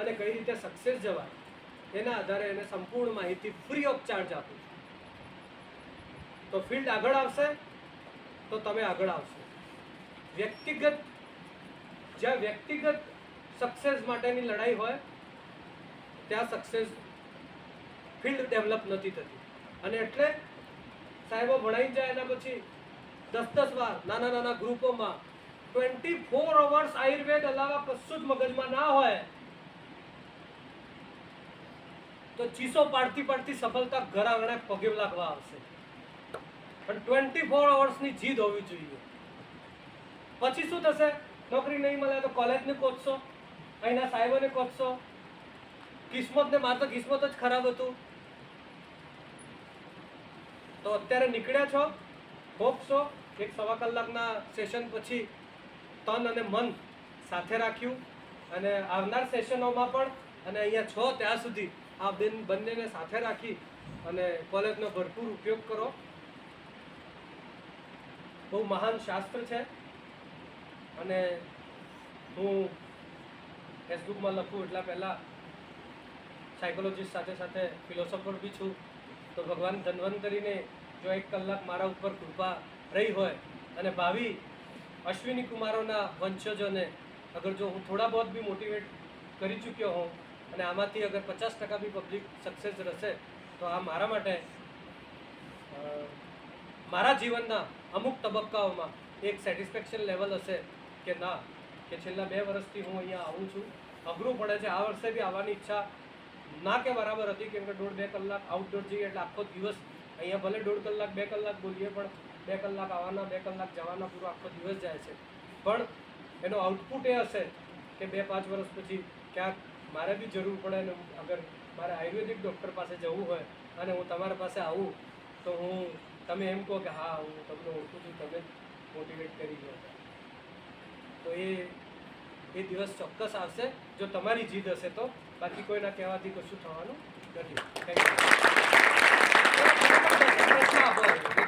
અને કઈ રીતે સક્સેસ જવાય એના આધારે એને સંપૂર્ણ માહિતી ફ્રી ઓફ ચાર્જ આપું. તો ફિલ્ડ આગળ આવશે તો તમે આગળ આવશો. જ્યાં વ્યક્તિગત સક્સેસ માટેની લડાઈ હોય ત્યાં સક્સેસ ફિલ્ડ ડેવલપ નથી થતી. અને એટલે સાહેબો ભણાઈ જાય એના પછી 10-10 વાર નાના નાના ગ્રુપોમાં 24 અવર્સ આયુર્વેદ અલાવા કશું જ મગજમાં ના હોય તો ચીસો પાડતી પાડતી સફળતા ઘર આંગણે પગે લાગવા આવશે. પણ 24 અવર્સની જીદ હોવી જોઈએ. પછી શું થશે? નોકરી નહીં મળે તો કોલેજને કોચશો, અહીંના સાહેબોને કોચશો, કિસ્મતને માત્ર કિસ્મત જ ખરાબ હતું. તો અત્યારે નીકળ્યા છો, ભોગશો. 1-1.25 કલાકના સેશન પછી તન અને મન સાથે રાખ્યું અને આવનાર સેશનોમાં પણ અને અહીંયા છો ત્યાં સુધી આ બંનેને સાથે રાખી અને કોલેજનો ભરપૂર ઉપયોગ કરો. બહુ મહાન શાસ્ત્ર છે અને હું ફેસબુકમાં લખું એટલા પહેલાં સાયકોલોજીસ્ટ સાથે સાથે ફિલોસોફર બી છું. તો ભગવાન ધન્વંતરીને જો 1 કલાક મારા ઉપર કૃપા રહી હોય અને ભાવિ અશ્વિની કુમારોના વંશજોને અગર જો હું થોડા બહુત બી મોટિવેટ કરી ચૂક્યો હોઉં અને આમાંથી અગર 50% બી પબ્લિક સક્સેસ રહેશે તો આ મારા માટે મારા જીવનના અમુક તબક્કાઓમાં એક સેટિસ્ફેક્શન લેવલ હશે કે ના કે છેલ્લા 2 વર્ષથી હું અહીંયા આવું છું. અઘરું પડે છે. આ વર્ષે બી આવવાની ઈચ્છા ના કે બરાબર હતી, કેમ કે 1.5-2 કલાક આઉટડોર જઈએ એટલે આખો દિવસ અહીંયા ભલે 1.5 કલાક 2 કલાક બોલીએ પણ 2 કલાક આવવાના 2 કલાક જવાના પૂરો આખો દિવસ જાય છે. પણ એનો આઉટપુટ એ હશે કે 2-5 વર્ષ પછી ક્યાંક મારે બી જરૂર પડે ને અગર મારે આયુર્વેદિક ડૉક્ટર પાસે જવું હોય અને હું તમારા પાસે આવું તો તમે એમ કહો કે હા હું તમને ઓળખું છું, તમે મોટિવેટ કરી ગયો. તો એ દિવસ ચોક્કસ આવશે જો તમારી જીદ હશે તો. બાકી કોઈના કહેવાથી કશું થવાનું નથી. Thank you.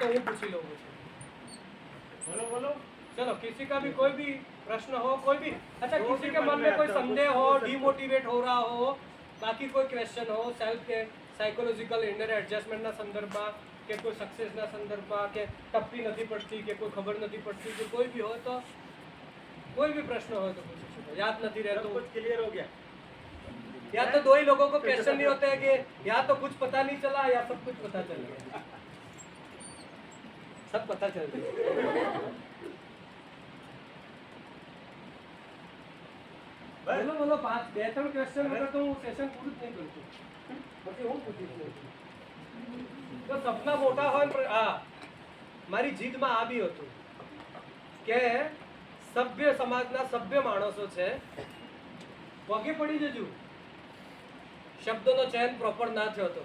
तो वो पूछ ही लोगों से. बोलो बोलो. चलो किसी का भी कोई भी प्रश्न हो, कोई भी अच्छा किसी के मन में कोई संदेह हो, डिमोटिवेट हो रहा हो, बाकी कोई क्वेश्चन हो सेल्फ के साइकोलॉजिकल इनर एडजस्टमेंटના સંદર્ભમાં કે કોઈ સક્સેસના સંદર્ભમાં કે ટપ્પી નથી પડતી કે કોઈ ખબર નથી પડતી કે કોઈ भी हो तो कोई भी प्रश्न हो तो पूछ सकते हो. याद नहीं रहता तो कुछ क्लियर हो गया. या तो 2 ही लोगों को क्वेश्चन नहीं होते हैं कि या तो कुछ पता नहीं चला या सब कुछ पता चल गया. सब पता चल गया. बोलो बोलो 5-2-3 क्वेश्चन वगैरह तो હું સેશન પૂરું જ નહીં કરું છું. પછી હું પૂછીશ નહીં. તો સપના મોટા હોય પણ હા મારી જીદમાં આ બી હતું કે સભ્ય સમાજના સભ્ય માણસો છે પગે પડી જજો. શબ્દોનો ચયન પ્રોપર ના થયો તો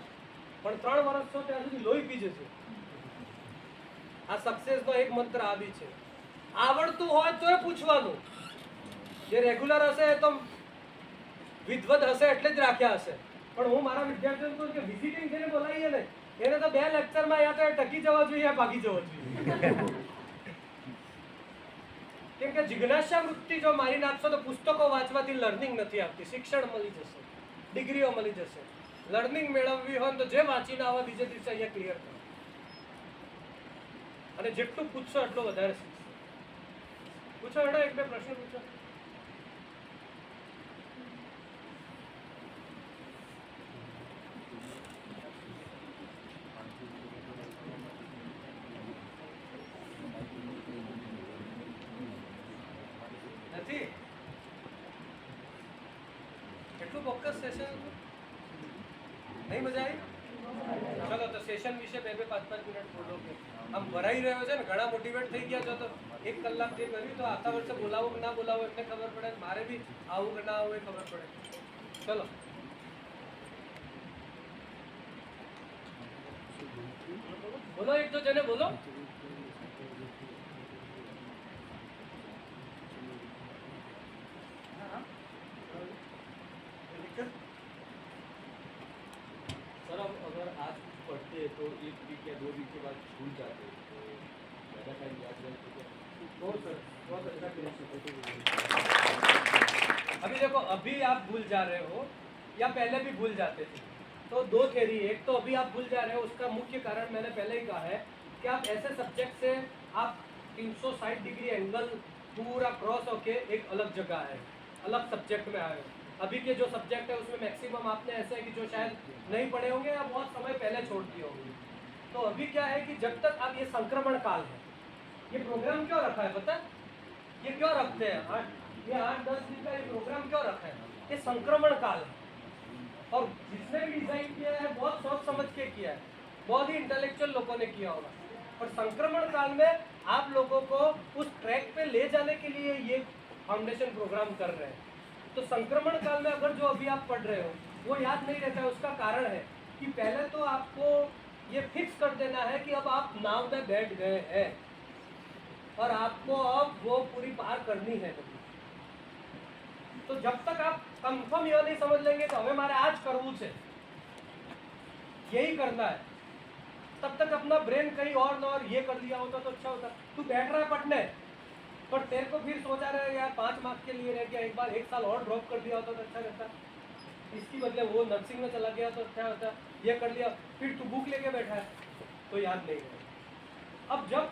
પણ 3 વર્ષ છો ત્યાં સુધી લોહી પી જશે. આ સક્સેસનો એક મંત્ર આ બી છે. આવડતું હોય તોય પૂછવાનું. જે રેગ્યુલર હશે એ તો વિધવત હશે એટલે જ રાખ્યા હશે. પણ હું મારા વિદ્યાર્થીઓને કહું કે વિઝિટિંગ જેને બોલાવીએ ને એને તો 2 લેક્ચરમાં યા તો ટકી જવા જોઈએ યા ભાગી જવા જોઈએ. કેમ કે જિજ્ઞાસા વૃત્તિ જો મારી નાખશો તો પુસ્તકો વાંચવાથી લર્નિંગ નથી આવતી. શિક્ષણ મળી જશે, ડિગ્રીઓ મળી જશે. લર્નિંગ મેળવવી હોય તો જે વાંચીને આવે બીજે દિવસે અહીંયા ક્લિયર કરો અને જેટલું પૂછશો એટલો વધારે શીખશો. પૂછો હેડો 1-2 પ્રશ્ન પૂછો. सेशन नहीं मजा आई चलो तो सेशन विषय 2-5 मिनिट बोलो કે આમ ભરાઈ રહ્યો છે ને ઘણા મોટિવેટ થઈ ગયા છો તો 1 કલાક જે કર્યું તો આતા વર્ષે બોલાવો કે ના બોલાવો એમને ખબર પડે મારે બી આવું કે ના આવું એ ખબર પડે ચલો બોલો એક તો જને બોલો सर अब अगर आज पढ़ते हैं तो 1 वीक या 2 वीक के बाद भूल जाते हैं तो ज़्यादा टाइम याद रहते क्या? बहुत अच्छा अभी देखो अभी आप भूल जा रहे हो या पहले भी भूल जाते थे तो दो थ्योरी एक तो अभी आप भूल जा रहे हो उसका मुख्य कारण मैंने पहले ही कहा है कि आप ऐसे सब्जेक्ट से आप 360 डिग्री एंगल पूरा क्रॉस होके एक अलग जगह है अलग सब्जेक्ट में आए हो अभी के जो सब्जेक्ट है उसमें मैक्सिमम आपने ऐसे है कि जो शायद नहीं पढ़े होंगे या बहुत समय पहले छोड़ दिए होंगे तो अभी क्या है कि जब तक आप ये संक्रमण काल है ये प्रोग्राम क्यों रखा है पता ये क्यों रखते हैं 8-10 दिन का ये प्रोग्राम क्यों रखा है ये संक्रमण काल है और जिसने भी डिजाइन किया है बहुत सोच समझ के किया है बहुत ही इंटेलेक्चुअल लोगों ने किया होगा और संक्रमण काल में आप लोगों को उस ट्रैक पे ले जाने के लिए ये फाउंडेशन प्रोग्राम कर रहे हैं तो संक्रमण काल में अगर जो अभी आप पढ़ रहे हो वो याद नहीं रहता है उसका कारण है कि पहले तो आपको ये फिक्स कर देना है कि अब आप नाव में बैठ गए हैं और आपको अब वो पूरी पार करनी है तो जब तक आप कंफर्म यह नहीं समझ लेंगे तो हमें मारे आज करવું છે यही करना है तब तक अपना ब्रेन कहीं और न और ये कर लिया होता तो अच्छा होता तू बैठ रहा है पढ़ने पर तेरे को फिर सोचा रहे यार 5 मार्क्स के लिए रह गया एक बार 1 साल और ड्रॉप कर दिया होता तो अच्छा रहता इसकी बदले वो नर्सिंग में चला गया तो अच्छा होता ये कर लिया फिर तू बुक लेके बैठा है तो याद नहीं है अब जब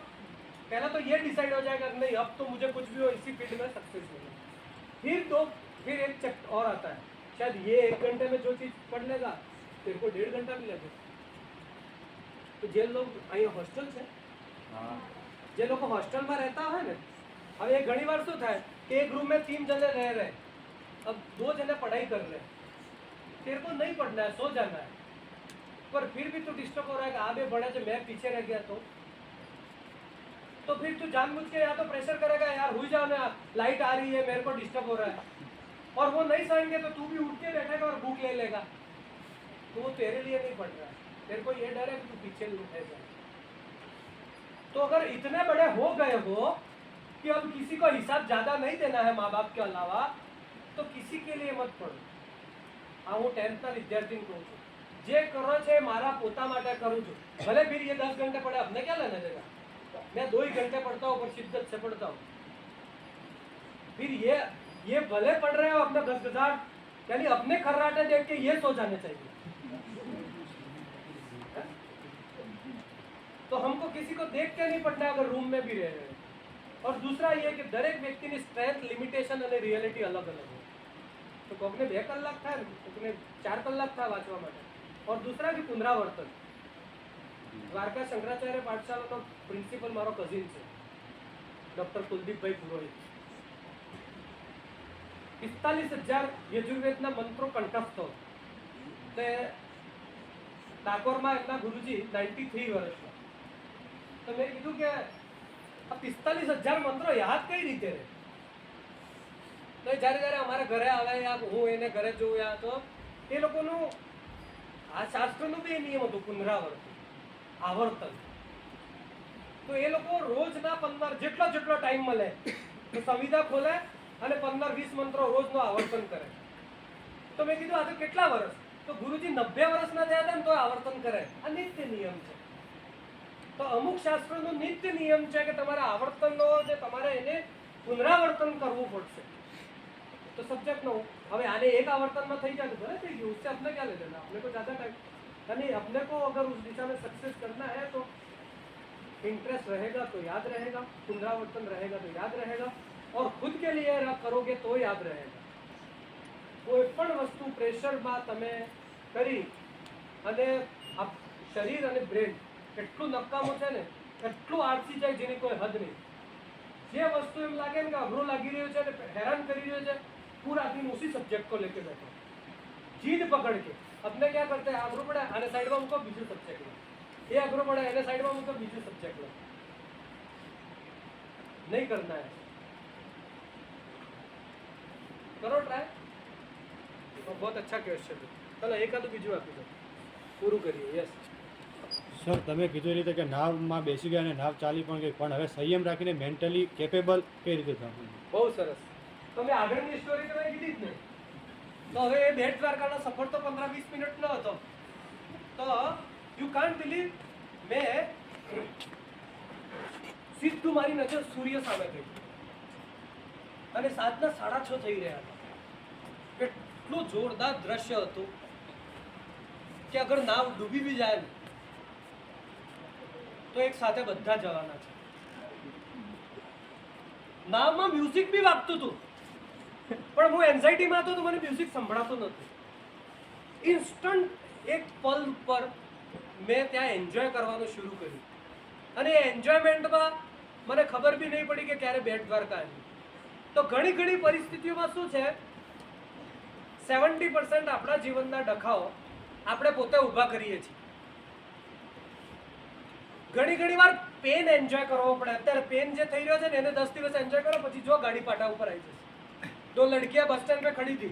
पहला तो ये डिसाइड हो जाएगा नहीं अब तो मुझे कुछ भी हो इसी फील्ड में सक्सेस होना फिर एक चैप्टर और आता है शायद ये 1 घंटे में जो चीज़ पढ़ लेगा तेरे को 1.5 घंटा भी लगेगा तो जे लोग અહીં હોસ્ટેલ છે જે લોકો હોસ્ટેલમાં રહેતા હોય ને હવે એ ઘણી વાર શું થાય કે એક રૂમ में 3 जने रह रहे हैं अब 2 जने पढ़ाई कर रहे हैं तेरे को नहीं पढ़ना है सो जाना है पर फिर भी तू डिस्टर्ब हो रहा है कि आप बढ़े जो मैं पीछे रह गया तो फिर तू जानबूझ के या तो प्रेशर करेगा यार हुई जाओ ना लाइट आ रही है मेरे को डिस्टर्ब हो रहा है और वो नहीं सहेंगे तो तू भी उठ के बैठेगा और बुक ले लेगा तो वो तेरे लिए नहीं पढ़ रहा है तेरे को ये डर है कि तू पीछे रह जाए तो अगर इतने बड़े हो गए हो कि अब किसी को हिसाब ज्यादा नहीं देना है माँ बाप के अलावा तो किसी के लिए मत पढ़ो हाँ હું 10th વિદ્યાર્થીને કહું છું જે કરો છે મારા પોતા માટે કરું છું ભલે फिर ये 10 घंटे पढ़े अपने क्या लेने देगा मैं 2 ही घंटे पढ़ता हूँ पर शिद्दत से पढ़ता हूँ फिर ये भले पढ़ रहे हो अपने गजगजाट यानी अपने खर्राटे देख के ये सो जाने चाहिए तो हमको किसी को देख के नहीं पढ़ना अगर रूम में भी रह रहे हैं और दूसरा ये कि दरेक व्यक्ति की स्ट्रेंथ लिमिटेशन અને रियलिटी अलग अलग है तो कोकने 2 કલાક था कोकने 4 કલાક था वांचवा માટે और दूसरा कि पुनरावर्तन द्वारका शंकराचार्य पाठशाला प्रिंसिपल मारो कजिन है डॉक्टर कुलदीप भाई पुरोहित 45,000 यजुर्वेदना मंत्रों कंठस्थ हो ડાકોર में एमना गुरुजी 93 वर्षना तो मैं कीधु के 45,000 मंत्रों याद कई रीते रहे तो જ્યારે જ્યારે અમારા ઘરે આવે યા હું એને ઘરે જોઉં યા તો એ લોકોનું આ શાસ્ત્રનું બી નિયમ હતું પુનરાવર્તન આવર્તન તો એ લોકો રોજના 15 જેટલો ટાઈમ મળે તો સંવિધા ખોલે અને 15-20 મંત્રો રોજનો આવર્તન કરે તો મેં કીધું આ તો કેટલા વર્ષ તો ગુરુજી 90 વર્ષના થયા હતા ને તો આવર્તન કરે આ નિત્ય નિયમ છે તો અમુક શાસ્ત્રોનો નિત્ય નિયમ છે કે તમારે આવર્તનનો જે તમારે એને પુનરાવર્તન કરવું પડશે तो सब्जेक्ट नो हमें आने एक आवर्तन में थी जाए भले थी उससे अपने क्या ले लेना अपने को ज़्यादा टाइम यानी अपने को अगर उस दिशा में सक्सेस करना है तो इंटरेस्ट रहेगा तो याद रहेगा पुनरावर्तन रहेगा तो याद रहेगा और खुद के लिए करोगे तो याद रहेगा कोईपण वस्तु प्रेशर में तमे करी अने आप शरीर अने ब्रेन एटलू नकामो छे ने एटलू आळसी जाय जेनी कोई हद नहीं जे वस्तु एम लागे ने अघरू लागी रह्यो छे ने हैरान करी रह्यो छे पूरा दिन उसी सब्जेक्ट को लेके बैठो જીદ પકડ કે अपने क्या करते हैं अग्रो पड़ा आने साइड में उनको बीजू सब्जेक्ट लो ये अग्रो पड़ा आने साइड में उनको बीजू सब्जेक्ट लो नहीं करना है करो ट्राई तो बहुत अच्छा क्वेश्चन है चलो एक आधું બીજું આપી દો પૂરું કરીએ યસ સર તમે કીધું એ રીતે કે નાવમાં બેસી ગયા અને નાવ ચાલી પણ ગઈ પણ હવે સંયમ રાખીને મેન્ટલી કેપેબલ કઈ રીતે થવું? બહુ સરસ તમે આગળની સ્ટોરી તમે કીધી જ ને તો હવે એ બેટ દ્વારકાનો સફર તો 15-20 મિનિટનો હતો તો યુ કાન્ટ બિલીવ મેં સીધું મારી નજર સૂર્ય સામે ગઈ અને 6:30 થઈ રહ્યા હતા એટલું જોરદાર દ્રશ્ય હતું કે અગર નાવ ડૂબી બી જાય ને તો એક સાથે બધા જવાના છે નાવમાં મ્યુઝિક બી વાગતું હતું પણ હું એન્ઝાઇટીમાં હતો તો મને મ્યુઝિક સંભળાતું નહોતું ઇન્સ્ટન્ટ એક પલ પર મેં ત્યાં એન્જોય કરવાનું શરૂ કર્યું અને એ એન્જોયમેન્ટમાં મને ખબર બી નહીં પડી કે ક્યારે બેટ દ્વારકા આવી તો ઘણી પરિસ્થિતિઓમાં શું છે 70% આપણા જીવનના ડખાઓ આપણે પોતે ઊભા કરીએ છીએ ઘણી વાર પેન એન્જોય કરવો પડે અત્યારે પેન જે થઈ રહ્યો છે ને એને 10 દિવસ એન્જોય કરો પછી જો ગાડી પાટા ઉપર આવી જશે दो लड़कियां बस स्टैंड पे खड़ी थी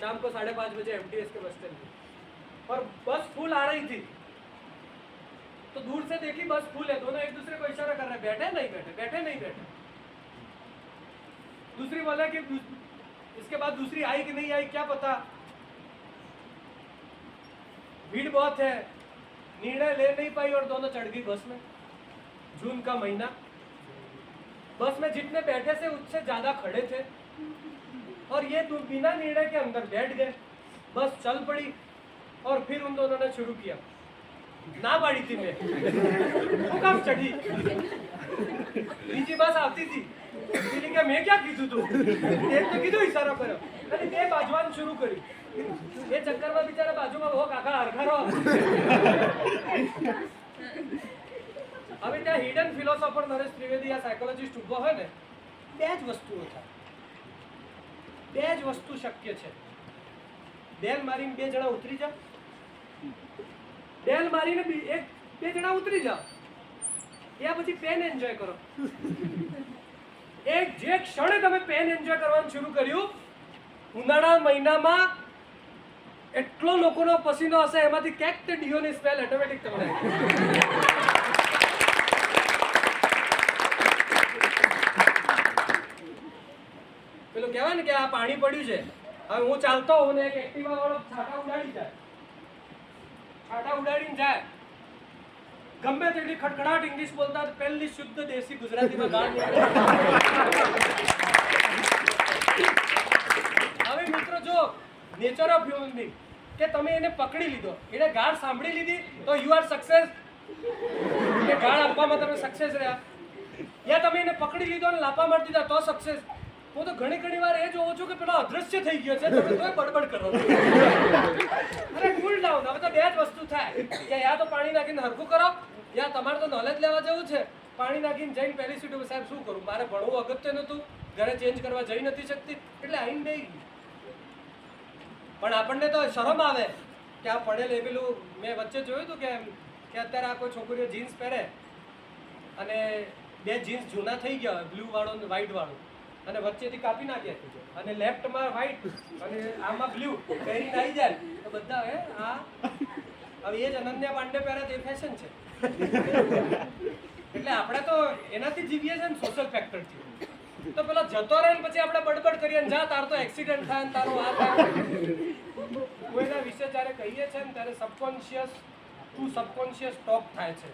शाम को 5:30 बजे एमटीएस के बस स्टैंड पे और बस फुल आ रही थी तो दूर से देखी बस फुल है दोनों एक दूसरे को इशारा कर रहे बैठे नहीं बैठे बैठे नहीं बैठे दूसरी बोला कि इसके बाद दूसरी आई कि नहीं आई क्या पता भीड़ बहुत है निर्णय ले नहीं पाई और दोनों चढ़ गई बस में जून का महीना बस में जितने बैठे थे उससे ज्यादा खड़े थे और ये बिना निर्णय के अंदर बैठ गए बस चल पड़ी और फिर उन दोनों ने शुरू किया ना पाड़ी थी मैं वो कब चढ़ी बीजी बस आती थी पीली के मैं क्या कीधું તું એક તો કીધું ઈશારો કર્યો અને બે બાજવાન શરૂ કરી એ ચક્કરમાં બિચારા બાજુમાં બહુ કાકા હરખારો હવે ત્યાં હિડન ફિલોસોફર નરેશ ત્રિવેદી આ સાયકોલોજીસ્ટ ઊભો હોય ને બે જ વસ્તુઓ થાય બે જ વસ્તુ શક્ય છે બેલ મારીને બે જણા ઉતરી જાઓ બેલ મારીને બે જણા ઉતરી જાઓ યા પછી પેન એન્જોય કરો એક જે ક્ષણે તમે પેન એન્જોય કરવાનું શરૂ કર્યું ઉનાળા મહિનામાં એટલો લોકોનો પસીનો હશે એમાંથી ક્યાંક તે ડીઓની સ્મેલ ઓટોમેટિક તમને પેલું કહેવાય ને કે આ પાણી પડ્યું છે હવે હું ચાલતો હોઉં ને એક એક્ટિવા વાળો છાટા ઉડાડી જાય છાટા ઉડાડીને જાય ગમે તેટલી ખડખડાટ ઇંગ્લિશ બોલતા પહેલી શુદ્ધ દેશી ગુજરાતીમાં ગાળ નીકળે હવે મિત્રો જો નેચર ઓફ હ્યુમન બીંગ કે તમે એને પકડી લીધો એને ગાળ સાંભળી લીધી તો યુ આર સક્સેસ કે ગાળ આપવામાં તમે સક્સેસ રહ્યા યા તમે એને પકડી લીધો અને લાપા મારી દીધા તો સક્સેસ હું તો ઘણી વાર એ જોઉં છું કે પેલો અદ્રશ્ય થઈ ગયો છે તમે તોય બડબડ કરો અરે કુલ ડાઉન હવે તો બે જ વસ્તુ થાય કે યા તો પાણી નાખીને હરખું કરો યા તમારે તો નોલેજ લેવા જેવું છે પાણી નાખીને જઈને પહેલી સીટ ઉપર સાહેબ શું કરું મારે ભણવું અગત્ય નહોતું ઘરે ચેન્જ કરવા જઈ નથી શકતી એટલે આવીને બેસી ગઈ પણ આપણને તો શરમ આવે કે આ પડેલ એ પેલું મેં વચ્ચે જોયું હતું કે અત્યારે આ કોઈ છોકરીઓ જીન્સ પહેરે અને બે જીન્સ જૂના થઈ ગયા હોય બ્લુ વાળો અને વ્હાઈટ વાળો અને વચ્ચેથી કાપી નાખ્યા છે અને લેફ્ટમાં વ્હાઈટ અને આમાં બ્લુ પહેરીને આવી જાય તો બધા હવે આ હવે એ જ અનન્યા પાંડે પહેરે તે ફેશન છે એટલે આપણે તો એનાથી જીવીએ છે ને સોશિયલ ફેક્ટરથી તો પેલો જતો રહે ને પછી આપણે બડબડ કરીએ ને જા તાર તો એક્સિડન્ટ થાય ને તારો આ થાય કોઈના વિશે જ્યારે કહીએ છીએ ને ત્યારે સબકોન્શિયસ ટુ સબકોન્શિયસ ટોક થાય છે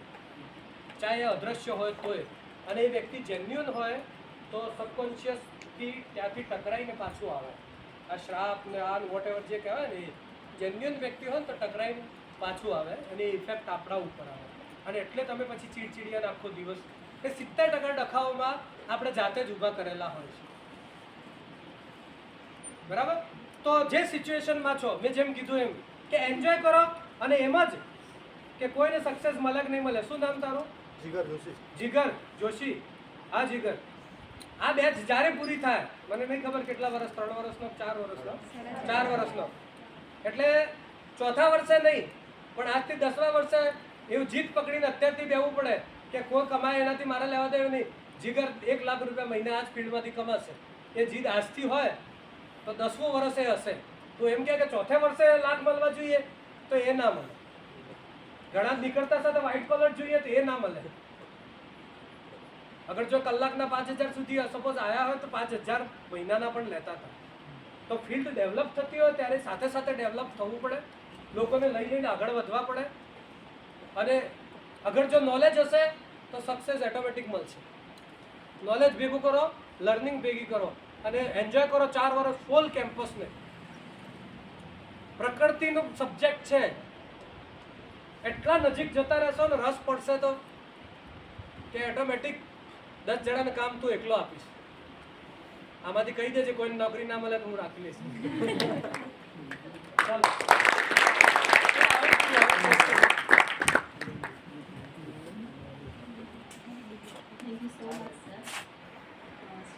ચાહે અદ્રશ્ય હોય તોય અને એ વ્યક્તિ જેન્યુઅન હોય તો સબકોન્શિયસથી ત્યાંથી ટકરાઈને પાછું આવે આ શ્રાપ ને આ વોટ એવર જે કહેવાય ને એ જેન્યુઅન વ્યક્તિ હોય ને તો ટકરાઈને પાછું આવે અને એ ઇફેક્ટ આપણા ઉપર આવે અને એટલે તમે પછી ચીડચીડિયાને આખો દિવસ એ 70% ડખાઓમાં આપણે જાતે જ ઊભા કરેલા હોય છે બરાબર તો જે સિચ્યુએશનમાં છો મેં જેમ કીધું એમ કે એન્જોય કરો અને એમ જ કે કોઈને સક્સેસ મળે કે નહીં મળે શું નામ તારું જીગર જોશી હા જીગર આ બેચ જ્યારે પૂરી થાય મને નહીં ખબર કેટલા વર્ષ 3 વર્ષનો 4 વર્ષનો 4 વર્ષનો એટલે ચોથા વર્ષે નહીં પણ આજથી 10મા વર્ષે એવું જીત પકડીને અત્યારથી બેવું પડે કે કોઈ કમાય એનાથી મારે લેવા દેવું નહીં. જીગર 1 લાખ રૂપિયા મહિને આ જ ફિલ્ડમાંથી કમાશે, એ જીત આજથી હોય તો 10મું વર્ષ એ હશે. તો એમ કે ચોથે વર્ષે લાખ મળવા જોઈએ તો એ ના મળે. ઘણા નીકળતા સાથે વ્હાઇટ કોલર જોઈએ તો એ ના મળે. અગર જો કલાકના 5000 સુધી સપોઝ આયા હોય તો 5000 મહિનાના પણ લેતા હતા. તો ફિલ્ડ ડેવલપ થતી હોય ત્યારે સાથે સાથે ડેવલપ થવું પડે, લોકોને લઈ લઈને આગળ વધવા પડે. અને અગર જો નોલેજ હશે તો સક્સેસ ઓટોમેટિક મળશે. નોલેજ ભેગું કરો, લર્નિંગ ભેગી કરો અને એન્જોય કરો 4 વર્ષ ફૂલ કેમ્પસને. પ્રકૃતિનો સબ્જેક્ટ છે, એટલા નજીક જતા રહેશો ને રસ પડશે તો કે ઓટોમેટિક 10 જણાને કામ તું એકલો આપીશ. આમાંથી કહી દેજે કોઈને નોકરી ના મળે તો હું રાખી લઈશ.